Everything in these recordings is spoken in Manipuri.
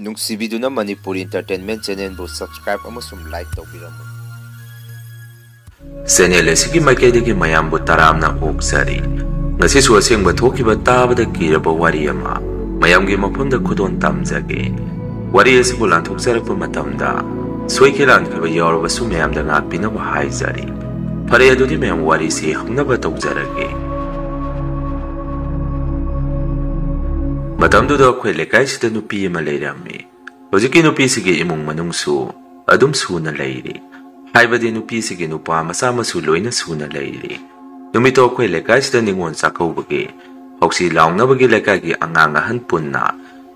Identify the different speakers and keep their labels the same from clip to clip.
Speaker 1: ꯅꯨꯡꯁꯤꯕꯤꯗꯨꯅ ꯃꯅꯤꯄꯨꯔ ꯏꯟꯇꯔꯇꯦꯟꯃꯦꯟ ꯆꯦꯅꯦꯜꯕꯨ ꯁꯕꯁꯀ꯭ꯔꯥꯏꯕ ꯑꯃꯁꯨꯡ ꯂꯥꯏꯛ ꯇꯧꯕꯤꯔꯝꯃꯨ꯫
Speaker 2: ꯆꯦꯅꯦꯜ ꯑꯁꯤꯒꯤ ꯃꯥꯏꯀꯩꯗꯒꯤ ꯃꯌꯥꯝꯕꯨ ꯇꯔꯥꯝꯅ ꯑꯣꯛꯆꯔꯤ꯫ ꯉꯁꯤꯁꯨ ꯑꯁꯦꯡꯕ ꯊꯣꯛꯈꯤꯕ ꯇꯥꯕꯗ ꯀꯤꯔꯕ ꯋꯥꯔꯤ ꯑꯃ ꯃꯌꯥꯝꯒꯤ ꯃꯐꯝꯗ ꯈꯨꯗꯣꯟ ꯇꯝꯖꯒꯦ꯫ ꯋꯥꯔꯤ ꯑꯁꯤꯕꯨ ꯂꯥꯟꯊꯣꯛꯆꯔꯛꯄ ꯃꯇꯝꯗ ꯁꯣꯏꯈꯤ ꯂꯥꯟꯈꯤꯕ ꯌꯥꯎꯔꯕꯁꯨ ꯃꯌꯥꯝꯗ ꯉꯥꯛꯄꯤꯅꯕ ꯍꯥꯏꯖꯔꯤ꯫ ꯐꯔꯦ ꯑꯗꯨꯗꯤ ꯃꯌꯥꯝ ꯋꯥꯔꯤꯁꯤ ꯍꯧꯅꯕ ꯇꯧꯖꯔꯒꯦ꯫ ꯃꯇꯝꯗꯨꯗ ꯑꯩꯈꯣꯏ ꯂꯩꯀꯥꯏꯁꯤꯗ ꯅꯨꯄꯤ ꯑꯃ ꯂꯩꯔꯝꯃꯤ꯫ ꯍꯧꯖꯤꯛꯀꯤ ꯅꯨꯄꯤꯁꯤꯒꯤ ꯏꯃꯨꯡ ꯃꯅꯨꯡꯁꯨ ꯑꯗꯨꯝ ꯁꯨꯅ ꯂꯩꯔꯤ꯫ ꯍꯥꯏꯕꯗꯤ ꯅꯨꯄꯤꯁꯤꯒꯤ ꯅꯨꯄꯥ ꯃꯆꯥ ꯃꯁꯨ ꯂꯣꯏꯅ ꯁꯨꯅ ꯂꯩꯔꯤ꯫ ꯅꯨꯃꯤꯠꯇꯣ ꯑꯩꯈꯣꯏ ꯂꯩꯀꯥꯏꯁꯤꯗ ꯅꯤꯉꯣꯜ ꯆꯥꯛꯀꯧꯕꯒꯤ ꯍꯧꯁꯤ ꯂꯥꯎꯅꯕꯒꯤ ꯂꯩꯀꯥꯏꯒꯤ ꯑꯉꯥꯡ ꯑꯍꯟ ꯄꯨꯟꯅ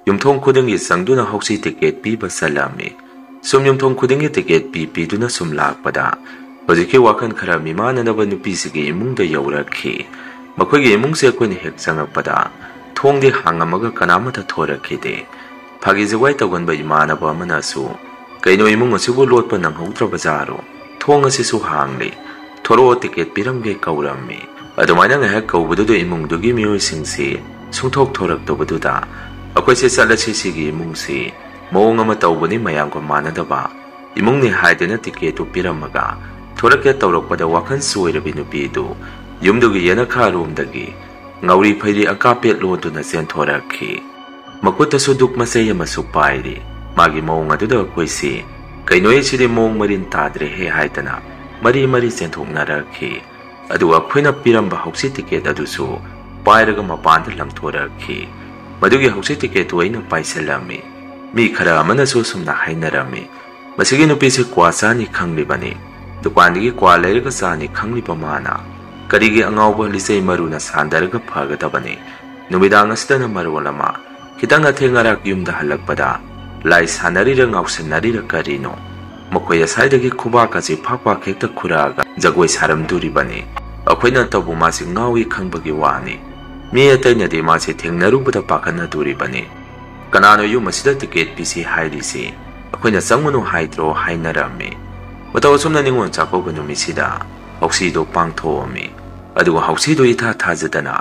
Speaker 2: ꯌꯨꯝꯊꯣꯡ ꯈꯨꯗꯤꯡꯒꯤ ꯆꯪꯗꯨꯅ ꯍꯧꯁꯤ ꯇꯤꯀꯦꯠ ꯄꯤꯕ ꯆꯠꯂꯝꯃꯤ꯫ ꯁꯨꯝ ꯌꯨꯝꯊꯣꯡ ꯈꯨꯗꯤꯡꯒꯤ ꯇꯤꯀꯦꯠ ꯄꯤꯗꯨꯅ ꯁꯨꯝ ꯂꯥꯛꯄꯗ ꯍꯧꯖꯤꯛꯀꯤ ꯋꯥꯈꯜ ꯈꯔ ꯃꯤꯃꯥꯟꯅꯅꯕ ꯅꯨꯄꯤꯁꯤꯒꯤ ꯏꯃꯨꯡꯗ ꯌꯧꯔꯛꯈꯤ꯫ ꯃꯈꯣꯏꯒꯤ ꯏꯃꯨꯡꯁꯦ ꯑꯩꯈꯣꯏꯅ ꯍꯦꯛ ꯆꯪꯉꯛꯄꯗ ꯊꯣꯡꯗꯤ ꯍꯥꯡꯉꯝꯃꯒ ꯀꯅꯥꯃꯠꯇ ꯊꯣꯔꯛꯈꯤꯗꯦ꯫ ꯐꯥꯒꯤ ꯖꯒꯥꯏ ꯇꯧꯒꯟꯕ ꯏꯃꯥꯟꯅꯕ ꯑꯃꯅꯁꯨ "ꯀꯩꯅꯣ ꯏꯃꯨꯡ ꯑꯁꯤꯕꯨ ꯂꯣꯠꯄ ꯅꯪꯍꯧꯗ꯭ꯔꯕꯖꯥꯔꯣ? ꯊꯣꯡ ꯑꯁꯤꯁꯨ ꯍꯥꯡꯂꯤ, ꯊꯣꯔꯛꯑꯣ ꯇꯤꯀꯦꯠ ꯄꯤꯔꯝꯒꯦ" ꯀꯧꯔꯝꯃꯤ꯫ ꯑꯗꯨꯃꯥꯏꯅ ꯉꯥꯏꯍꯥꯛ ꯀꯧꯕꯗꯨꯗ ꯏꯃꯨꯡꯗꯨꯒꯤ ꯃꯤꯑꯣꯏꯁꯤꯡꯁꯤ ꯁꯨꯡꯊꯣꯛ ꯊꯣꯔꯛꯇꯕꯗꯨꯗ ꯑꯩꯈꯣꯏꯁꯦ ꯆꯠꯂꯁꯤ, ꯁꯤꯒꯤ ꯏꯃꯨꯡꯁꯤ ꯃꯑꯣꯡ ꯑꯃ ꯇꯧꯕꯅꯤ, ꯃꯌꯥꯝꯒ ꯃꯥꯟꯅꯗꯕ ꯏꯃꯨꯡꯅꯤ ꯍꯥꯏꯗꯅ ꯇꯤꯀꯦꯠꯇꯨ ꯄꯤꯔꯝꯃꯒ ꯊꯣꯔꯛꯀꯦ ꯇꯧꯔꯛꯄꯗ ꯋꯥꯈꯜ ꯆꯣꯏꯔꯕꯤ ꯅꯨꯄꯤꯗꯨ ꯌꯨꯝꯗꯨꯒꯤ ꯌꯦꯅꯈꯥꯔꯣꯝꯗꯒꯤ ꯉꯧꯔꯤ ꯐꯩꯔꯤ ꯑꯀꯥꯄꯦꯠ ꯂꯣꯟꯗꯨꯅ ꯆꯦꯟꯊꯣꯔꯛꯈꯤ꯫ ꯃꯈꯨꯠꯇꯁꯨ ꯗꯨꯛ ꯃꯆꯩ ꯑꯃꯁꯨ ꯄꯥꯏꯔꯤ꯫ ꯃꯥꯒꯤ ꯃꯑꯣꯡ ꯑꯗꯨꯗ ꯑꯩꯈꯣꯏꯁꯤ "ꯀꯩꯅꯣꯍꯦ ꯁꯤꯗꯤ ꯃꯑꯣꯡ ꯃꯔꯤꯟ ꯇꯥꯗ꯭ꯔꯦꯍꯦ" ꯍꯥꯏꯗꯅ ꯃꯔꯤ ꯃꯔꯤ ꯆꯦꯟꯊꯣꯛꯅꯔꯛꯈꯤ꯫ ꯑꯗꯨꯒ ꯑꯩꯈꯣꯏꯅ ꯄꯤꯔꯝꯕ ꯍꯧꯁꯤ ꯇꯤꯀꯦꯠ ꯑꯗꯨꯁꯨ ꯄꯥꯏꯔꯒ ꯃꯄꯥꯟꯗ ꯂꯪꯊꯣꯔꯛꯈꯤ꯫ ꯃꯗꯨꯒꯤ ꯍꯧꯁꯤ ꯇꯤꯀꯦꯠꯇꯨ ꯑꯩꯅ ꯄꯥꯏꯁꯤꯜꯂꯝꯃꯤ꯫ ꯃꯤ ꯈꯔ ꯑꯃꯅꯁꯨ ꯁꯨꯝꯅ ꯍꯥꯏꯅꯔꯝꯃꯤ, "ꯃꯁꯤꯒꯤ ꯅꯨꯄꯤꯁꯤ ꯀ꯭ꯋꯥ ꯆꯥꯅꯤ ꯈꯪꯂꯤꯕꯅꯤ, ꯗꯨꯀꯥꯟꯗꯒꯤ ꯀ꯭ꯋꯥ ꯂꯩꯔꯒ ꯆꯥꯅꯤ ꯈꯪꯂꯤꯕ ꯃꯥꯅ ꯀꯔꯤꯒꯤ ꯑꯉꯥꯎꯕ ꯂꯤꯆꯩ ꯃꯔꯨꯅ ꯁꯥꯟꯗꯔꯒ ꯐꯒꯗꯕꯅꯤ? ꯅꯨꯃꯤꯗꯥꯡ ꯑꯁꯤꯗꯅ ꯃꯔꯣꯜ ꯑꯃ ꯈꯤꯇꯪ ꯑꯊꯦꯡ ꯑꯔꯥꯛ ꯌꯨꯝꯗ ꯍꯜꯂꯛꯄꯗ ꯂꯥꯏ ꯁꯥꯟꯅꯔꯤꯔ ꯉꯥꯎꯁꯟꯅꯔꯤꯔ ꯀꯔꯤꯅꯣ? ꯃꯈꯣꯏ ꯑꯁꯥꯏꯗꯒꯤ ꯈꯨꯕꯥꯛ ꯑꯁꯤ ꯐꯥꯛ ꯐꯥꯛ ꯍꯦꯛꯇ ꯈꯨꯔꯛꯑꯒ ꯖꯒꯣꯏ ꯁꯥꯔꯝꯗꯣꯔꯤꯕꯅꯤ꯫ ꯑꯩꯈꯣꯏꯅ ꯇꯧꯕ ꯃꯥꯁꯤ ꯉꯥꯎꯏ ꯈꯪꯕꯒꯤ ꯋꯥꯅꯤ, ꯃꯤ ꯑꯇꯩꯅꯗꯤ ꯃꯥꯁꯤ ꯊꯦꯡꯅꯔꯨꯕꯗ ꯄꯥꯈꯠꯅꯗꯣꯔꯤꯕꯅꯤ꯫ ꯀꯅꯥꯅꯣ ꯌꯨꯝ ꯑꯁꯤꯗ ꯇꯤꯀꯦꯠ ꯄꯤꯁꯤ ꯍꯥꯏꯔꯤꯁꯤ? ꯑꯩꯈꯣꯏꯅ ꯆꯪꯉꯨꯅꯨ ꯍꯥꯏꯗ꯭ꯔꯣ" ꯍꯥꯏꯅꯔꯝꯃꯤ꯫ ꯃꯇꯧ ꯑꯁꯨꯝꯅ ꯅꯤꯉꯣꯜ ꯆꯥꯛꯀꯧꯕ ꯅꯨꯃꯤꯠꯁꯤꯗ ꯍꯧꯁꯤꯗꯣ ꯄꯥꯡꯊꯣꯛꯑꯝꯃꯤ꯫ ꯑꯗꯨꯒ ꯍꯧꯁꯤꯗꯣ ꯏꯊꯥ ꯊꯥꯖꯗꯅ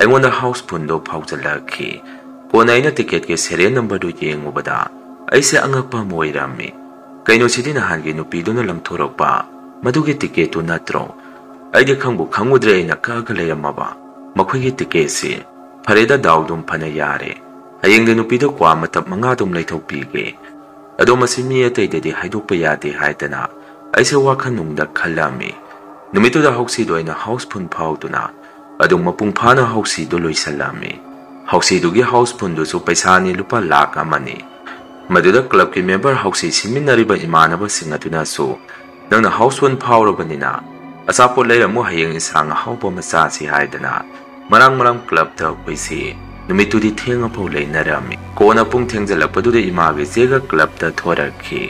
Speaker 2: ꯑꯩꯉꯣꯟꯗ ꯍꯥꯎꯁꯐꯨꯜꯗꯣ ꯐꯥꯎꯖꯜꯂꯛꯈꯤ꯫ ꯀꯣꯟꯅ ꯑꯩꯅ ꯇꯤꯀꯦꯠꯀꯤ ꯁꯦꯔꯤꯌꯦꯜ ꯅꯝꯕꯔꯗꯨ ꯌꯦꯡꯉꯨꯕꯗ ꯑꯩꯁꯦ ꯑꯉꯛꯄ ꯑꯃ ꯑꯣꯏꯔꯝꯃꯤ꯫ ꯀꯩꯅꯣ ꯁꯤꯗꯤ ꯅꯍꯥꯟꯒꯤ ꯅꯨꯄꯤꯗꯨꯅ ꯂꯪꯊꯣꯔꯛꯄ ꯃꯗꯨꯒꯤ ꯇꯤꯀꯦꯠꯇꯨ ꯅꯠꯇ꯭ꯔꯣ? ꯑꯩꯗꯤ ꯈꯪꯕꯨ ꯈꯪꯉꯨꯗ꯭ꯔꯦ ꯑꯩꯅ ꯀꯛꯑꯒ ꯂꯩꯔꯝꯃꯕ ꯃꯈꯣꯏꯒꯤ ꯇꯤꯀꯦꯠꯁꯤ꯫ ꯐꯔꯦꯗ ꯗꯥꯎꯗꯨꯝ ꯐꯅ ꯌꯥꯔꯦ, ꯍꯌꯦꯡꯗꯤ ꯅꯨꯄꯤꯗ ꯀ꯭ꯋꯥ ꯃꯇꯞ 5 ꯂꯩꯊꯣꯛꯄꯤꯒꯦ꯫ ꯑꯗꯣ ꯃꯁꯤ ꯃꯤ ꯑꯇꯩꯗꯗꯤ ꯍꯥꯏꯗꯣꯛꯄ ꯌꯥꯗꯦ ꯍꯥꯏꯗꯅ ꯑꯩꯁꯦ ꯋꯥꯈꯜꯅꯨꯡꯗ ꯈꯜꯂꯝꯃꯤ꯫ ꯅꯨꯃꯤꯠꯇꯨꯗ ꯍꯧꯁꯤꯗꯣ ꯑꯩꯅ ꯍꯥꯎꯁꯐꯨꯜ ꯐꯥꯎꯗꯨꯅ ꯑꯗꯨꯝ ꯃꯄꯨꯡ ꯐꯥꯅ ꯍꯧꯁꯤꯗꯨ ꯂꯣꯏꯁꯤꯜꯂꯝꯃꯤ꯫ ꯍꯧꯁꯤꯗꯨꯒꯤ ꯍꯥꯎꯁꯐꯨꯜꯗꯨꯁꯨ ꯄꯩꯁꯥꯅꯤ, ꯂꯨꯄꯥ ꯂꯥꯈ 1ꯅꯤ꯫ ꯃꯗꯨꯗ ꯀ꯭ꯂꯕꯀꯤ ꯃꯦꯝꯕꯔ ꯍꯧꯁꯤ ꯁꯤꯟꯃꯤꯟꯅꯔꯤꯕ ꯏꯃꯥꯟꯅꯕꯁꯤꯡ ꯑꯗꯨꯅꯁꯨ "ꯅꯪꯅ ꯍꯥꯎꯁꯐꯨꯜ ꯐꯥꯎꯔꯕꯅꯤꯅ ꯑꯆꯥꯄꯣꯠ ꯂꯩꯔꯝꯃꯨ, ꯍꯌꯦꯡ ꯏꯟꯁꯥꯡ ꯑꯍꯥꯎꯕ ꯑꯃ ꯆꯥꯁꯤ" ꯍꯥꯏꯗꯅ ꯃꯔꯥꯡ ꯃꯔꯥꯡ ꯀ꯭ꯂꯕꯇ ꯑꯩꯈꯣꯏꯁꯤ ꯅꯨꯃꯤꯠꯇꯨꯗꯤ ꯊꯦꯡꯉꯐꯥꯎ ꯂꯩꯅꯔꯝꯃꯤ꯫ ꯀꯣꯟꯅ ꯄꯨꯡ ꯊꯦꯡꯖꯜꯂꯛꯄꯗꯨꯗ ꯏꯃꯥꯒꯤ ꯆꯦꯒ ꯀ꯭ꯂꯕꯇ ꯊꯣꯔꯛꯈꯤ꯫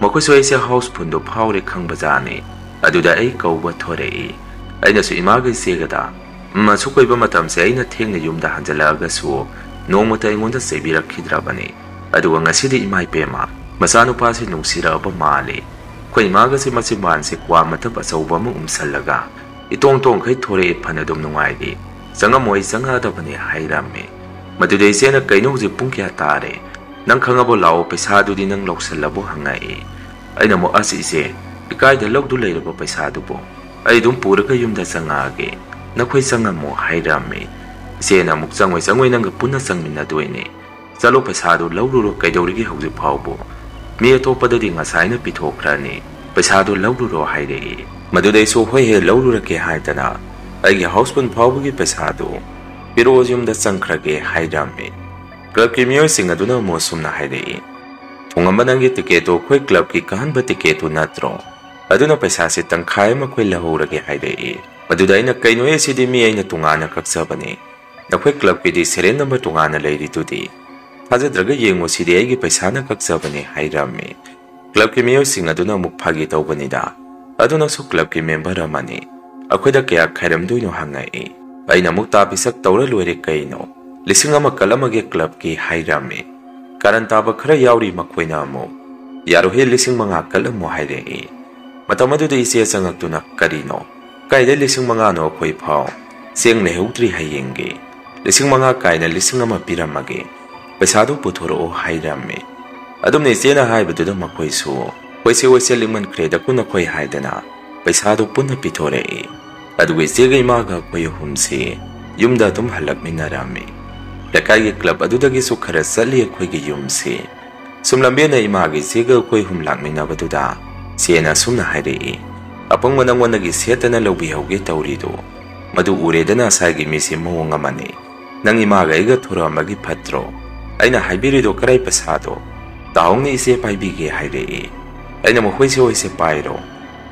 Speaker 2: ꯃꯈꯣꯏꯁꯨ ꯑꯩꯁꯦ ꯍꯥꯎꯁꯐꯨꯜꯗꯣ ꯐꯥꯎꯔꯦ ꯈꯪꯕꯖꯥꯠꯅꯤ꯫ ꯑꯗꯨꯗ ꯑꯩ ꯀꯧꯕ ꯊꯣꯔꯛꯏ꯫ ꯑꯩꯅꯁꯨ ꯏꯃꯥꯒꯤ ꯆꯦꯒꯗ ꯑꯁꯨꯛ ꯑꯣꯏꯕ ꯃꯇꯝꯁꯦ ꯑꯩꯅ ꯊꯦꯡꯅ ꯌꯨꯝꯗ ꯍꯟꯖꯜꯂꯛꯑꯒꯁꯨ ꯅꯣꯡꯃꯇ ꯑꯩꯉꯣꯟꯗ ꯆꯩꯕꯤꯔꯛꯈꯤꯗ꯭ꯔꯕꯅꯤ꯫ ꯑꯗꯨꯒ ꯉꯁꯤꯗꯤ ꯏꯃꯥꯏꯄꯦꯝꯃ ꯃꯆꯥꯅꯨꯄꯥꯁꯤ ꯅꯨꯡꯁꯤꯔꯛꯑꯕ ꯃꯥꯜꯂꯤ꯫ ꯑꯩꯈꯣꯏ ꯏꯃꯥꯒꯁꯤ ꯃꯆꯤꯟꯕꯥꯟꯁꯤ ꯀ꯭ꯋꯥ ꯃꯇꯞ ꯑꯆꯧꯕ ꯑꯃ ꯎꯝꯁꯜꯂꯒ "ꯏꯇꯣꯡ ꯇꯣꯡꯈꯩ ꯊꯣꯔꯛꯑꯦ, ꯐꯅ ꯑꯗꯨꯝ ꯅꯨꯡꯉꯥꯏꯔꯤ, ꯆꯪꯉꯝꯃꯣꯏ ꯆꯪꯉꯛꯑꯗꯕꯅꯤ" ꯍꯥꯏꯔꯝꯃꯤ꯫ ꯃꯗꯨꯗ ꯏꯆꯦꯅ "ꯀꯩꯅꯣ ꯍꯧꯖꯤꯛ ꯄꯨꯡ ꯀꯌꯥ ꯇꯥꯔꯦ? ꯅꯪ ꯈꯪꯉꯕꯣ? ꯂꯥꯛꯑꯣ, ꯄꯩꯁꯥꯗꯨꯗꯤ ꯅꯪ ꯂꯧꯁꯜꯂꯕꯣ" ꯍꯪꯉꯛꯏ꯫ ꯑꯩꯅ ꯑꯃꯨꯛ "ꯑꯁ ꯏꯆꯦ, ꯏꯀꯥꯏꯗ ꯂꯧꯗꯨ ꯂꯩꯔꯕ ꯄꯩꯁꯥꯗꯨꯕꯨ ꯑꯩ ꯑꯗꯨꯝ ꯄꯨꯔꯒ ꯌꯨꯝꯗ ꯆꯪꯉꯛꯑꯒꯦ, ꯅꯈꯣꯏ ꯆꯪꯉꯝꯃꯣ" ꯍꯥꯏꯔꯝꯃꯤ꯫ ꯏꯆꯦꯅ ꯑꯃꯨꯛ "ꯆꯪꯉꯣꯏ, ꯅꯪꯒ ꯄꯨꯟꯅ ꯆꯪꯃꯤꯟꯅꯗꯣꯏꯅꯤ, ꯆꯠꯂꯣ ꯄꯩꯁꯥꯗꯨ ꯂꯧꯔꯨꯔꯣ, ꯀꯩꯗꯧꯔꯤꯒꯦ ꯍꯧꯖꯤꯛ ꯐꯥꯎꯕꯨ? ꯃꯤ ꯑꯇꯣꯞꯄꯗꯗꯤ ꯉꯁꯥꯏꯅ ꯄꯤꯊꯣꯛꯈ꯭ꯔꯅꯤ, ꯄꯩꯁꯥꯗꯨ ꯂꯧꯔꯨꯔꯣ" ꯍꯥꯏꯔꯛꯏ꯫ ꯃꯗꯨꯗ ꯑꯩꯁꯨ "ꯍꯣꯏꯍꯦ ꯂꯧꯔꯨꯔꯒꯦ" ꯍꯥꯏꯗꯅ ꯑꯩꯒꯤ ꯍꯥꯎꯁꯐꯨꯜ ꯐꯥꯎꯕꯒꯤ ꯄꯩꯁꯥꯗꯨ "ꯄꯤꯔꯛꯑꯣ, ꯌꯨꯝꯗ ꯆꯪꯈ꯭ꯔꯒꯦ" ꯍꯥꯏꯔꯝꯃꯤ꯫ ꯀ꯭ꯂꯕꯀꯤ ꯃꯤꯑꯣꯏꯁꯤꯡ ꯑꯗꯨꯅ ꯑꯃꯨꯛ ꯁꯨꯝꯅ ꯍꯥꯏꯔꯛꯏ, "ꯊꯣꯡꯉꯝꯕ ꯅꯪꯒꯤ ꯇꯤꯀꯦꯠꯇꯨ ꯑꯩꯈꯣꯏ ꯀ꯭ꯂꯕꯀꯤ ꯀꯥꯍꯟꯕ ꯇꯤꯀꯦꯠꯇꯨ ꯅꯠꯇ꯭ꯔꯣ? ꯑꯗꯨꯅ ꯄꯩꯁꯥꯁꯤ ꯇꯪꯈꯥꯏ ꯑꯃ ꯑꯩꯈꯣꯏ ꯂꯧꯍꯧꯔꯒꯦ" ꯍꯥꯏꯔꯛꯏ꯫ ꯃꯗꯨꯗ ꯑꯩꯅ "ꯀꯩꯅꯣꯍꯦ ꯁꯤꯗꯤ ꯃꯤ ꯑꯩꯅ ꯇꯣꯉꯥꯟꯅ ꯀꯛꯆꯕꯅꯤ, ꯅꯈꯣꯏ ꯀ꯭ꯂꯕꯀꯤꯗꯤ ꯁꯦꯔꯤꯌꯦꯜ ꯅꯝꯕꯔ ꯇꯣꯉꯥꯟꯅ ꯂꯩꯔꯤꯗꯨꯗꯤ, ꯊꯥꯖꯗ꯭ꯔꯒ ꯌꯦꯡꯉꯨ, ꯁꯤꯗꯤ ꯑꯩꯒꯤ ꯄꯩꯁꯥꯅ ꯀꯛꯆꯕꯅꯤ" ꯍꯥꯏꯔꯝꯃꯤ꯫ ꯀ꯭ꯂꯕꯀꯤ ꯃꯤꯑꯣꯏꯁꯤꯡ ꯑꯗꯨꯅ ꯑꯃꯨꯛ ꯐꯥꯒꯤ ꯇꯧꯕꯅꯤꯗ, "ꯑꯗꯨꯅꯁꯨ ꯀ꯭ꯂꯕꯀꯤ ꯃꯦꯝꯕꯔ ꯑꯃꯅꯤ, ꯑꯩꯈꯣꯏꯗ ꯀꯌꯥ ꯈꯥꯏꯔꯝꯗꯣꯏꯅꯣ" ꯍꯪꯉꯛꯏ꯫ ꯑꯩꯅ ꯑꯃꯨꯛ "ꯇꯥꯄꯤꯁꯛ ꯇꯧꯔ ꯂꯣꯏꯔꯦ ꯀꯩꯅꯣ, 1,000 ꯀꯠꯂꯝꯃꯒꯦ ꯀ꯭ꯂꯕꯀꯤ" ꯍꯥꯏꯔꯝꯃꯤ꯫ ꯀꯥꯔꯟ ꯇꯥꯕ ꯈꯔ ꯌꯥꯎꯔꯤ ꯃꯈꯣꯏꯅ ꯑꯃꯨꯛ "ꯌꯥꯔꯣꯍꯦ, 5,000 ꯀꯠꯂꯝꯃꯣ" ꯍꯥꯏꯔꯛꯏ꯫ ꯃꯇꯝ ꯑꯗꯨꯗ ꯏꯆꯦ ꯆꯪꯉꯛꯇꯨꯅ "ꯀꯔꯤꯅꯣ? ꯀꯥꯏꯗꯩ 5,000ꯅꯣ ꯑꯩꯈꯣꯏ ꯐꯥꯎ ꯆꯦꯡ ꯂꯩꯍꯧꯗ꯭ꯔꯤ ꯍꯌꯦꯡꯒꯤ, 5,000 ꯀꯥꯏꯅ 1,000 ꯄꯤꯔꯝꯃꯒꯦ, ꯄꯩꯁꯥꯗꯨ ꯄꯨꯊꯣꯔꯛꯑꯣ" ꯍꯥꯏꯔꯝꯃꯤ꯫ ꯑꯗꯨꯝꯅ ꯏꯆꯦꯅ ꯍꯥꯏꯕꯗꯨꯗ ꯃꯈꯣꯏꯁꯨ ꯑꯩꯈꯣꯏꯁꯦ ꯑꯣꯏꯁꯦ ꯂꯤꯡꯃꯟꯈ꯭ꯔꯦꯗ ꯅꯈꯣꯏ ꯍꯥꯏꯗꯅ ꯄꯩꯁꯥꯗꯨ ꯄꯨꯟꯅ ꯄꯤꯊꯣꯔꯛꯏ ꯑꯗꯨꯒ ꯏꯆꯦꯒ ꯏꯃꯥꯒ ꯑꯩꯈꯣꯏ ꯑꯍꯨꯝꯁꯤ ꯌꯨꯝꯗ ꯑꯗꯨꯝ ꯍꯜꯂꯛꯃꯤꯟꯅꯔꯝꯃꯤ ꯂꯩꯀꯥꯏꯒꯤ ꯀ꯭ꯂꯕ ꯑꯗꯨꯗꯒꯤꯁꯨ ꯈꯔ ꯆꯠꯂꯤ ꯑꯩꯈꯣꯏꯒꯤ ꯌꯨꯝꯁꯤ ꯁꯨꯝ ꯂꯝꯕꯦꯟꯗ ꯏꯃꯥꯒ ꯏꯆꯦꯒ ꯑꯩꯈꯣꯏ ꯑꯍꯨꯝ ꯂꯥꯛꯃꯤꯟꯅꯕꯗꯨꯗ ꯏꯆꯦꯅ ꯑꯁꯨꯝꯅ ꯍꯥꯏꯔꯛꯏ ꯑꯄꯪꯕ ꯅꯪꯉꯣꯟꯗꯒꯤ ꯁꯦꯠꯇꯅ ꯂꯧꯕꯤꯍꯧꯒꯦ ꯇꯧꯔꯤꯗꯨ ꯃꯗꯨ ꯎꯔꯦꯗꯅ ꯉꯁꯥꯏꯒꯤ ꯃꯤꯁꯤ ꯃꯑꯣꯡ ꯑꯃꯅꯤ ꯅꯪ ꯏꯃꯥꯒ ꯑꯩꯒ ꯊꯣꯔꯛꯑꯝꯃꯒꯤ ꯐꯠꯇ꯭ꯔꯣ ꯑꯩꯅ ꯍꯥꯏꯕꯤꯔꯤꯗꯣ ꯀꯔꯥꯏ ꯄꯩꯁꯥꯗꯣ ꯇꯥꯍꯧꯅ ꯏꯆꯦ ꯄꯥꯏꯕꯤꯒꯦ ꯍꯥꯏꯔꯛꯏ ꯑꯩꯅ ꯃꯈꯣꯏꯁꯦ ꯑꯣꯏꯁꯦ ꯄꯥꯏꯔꯣ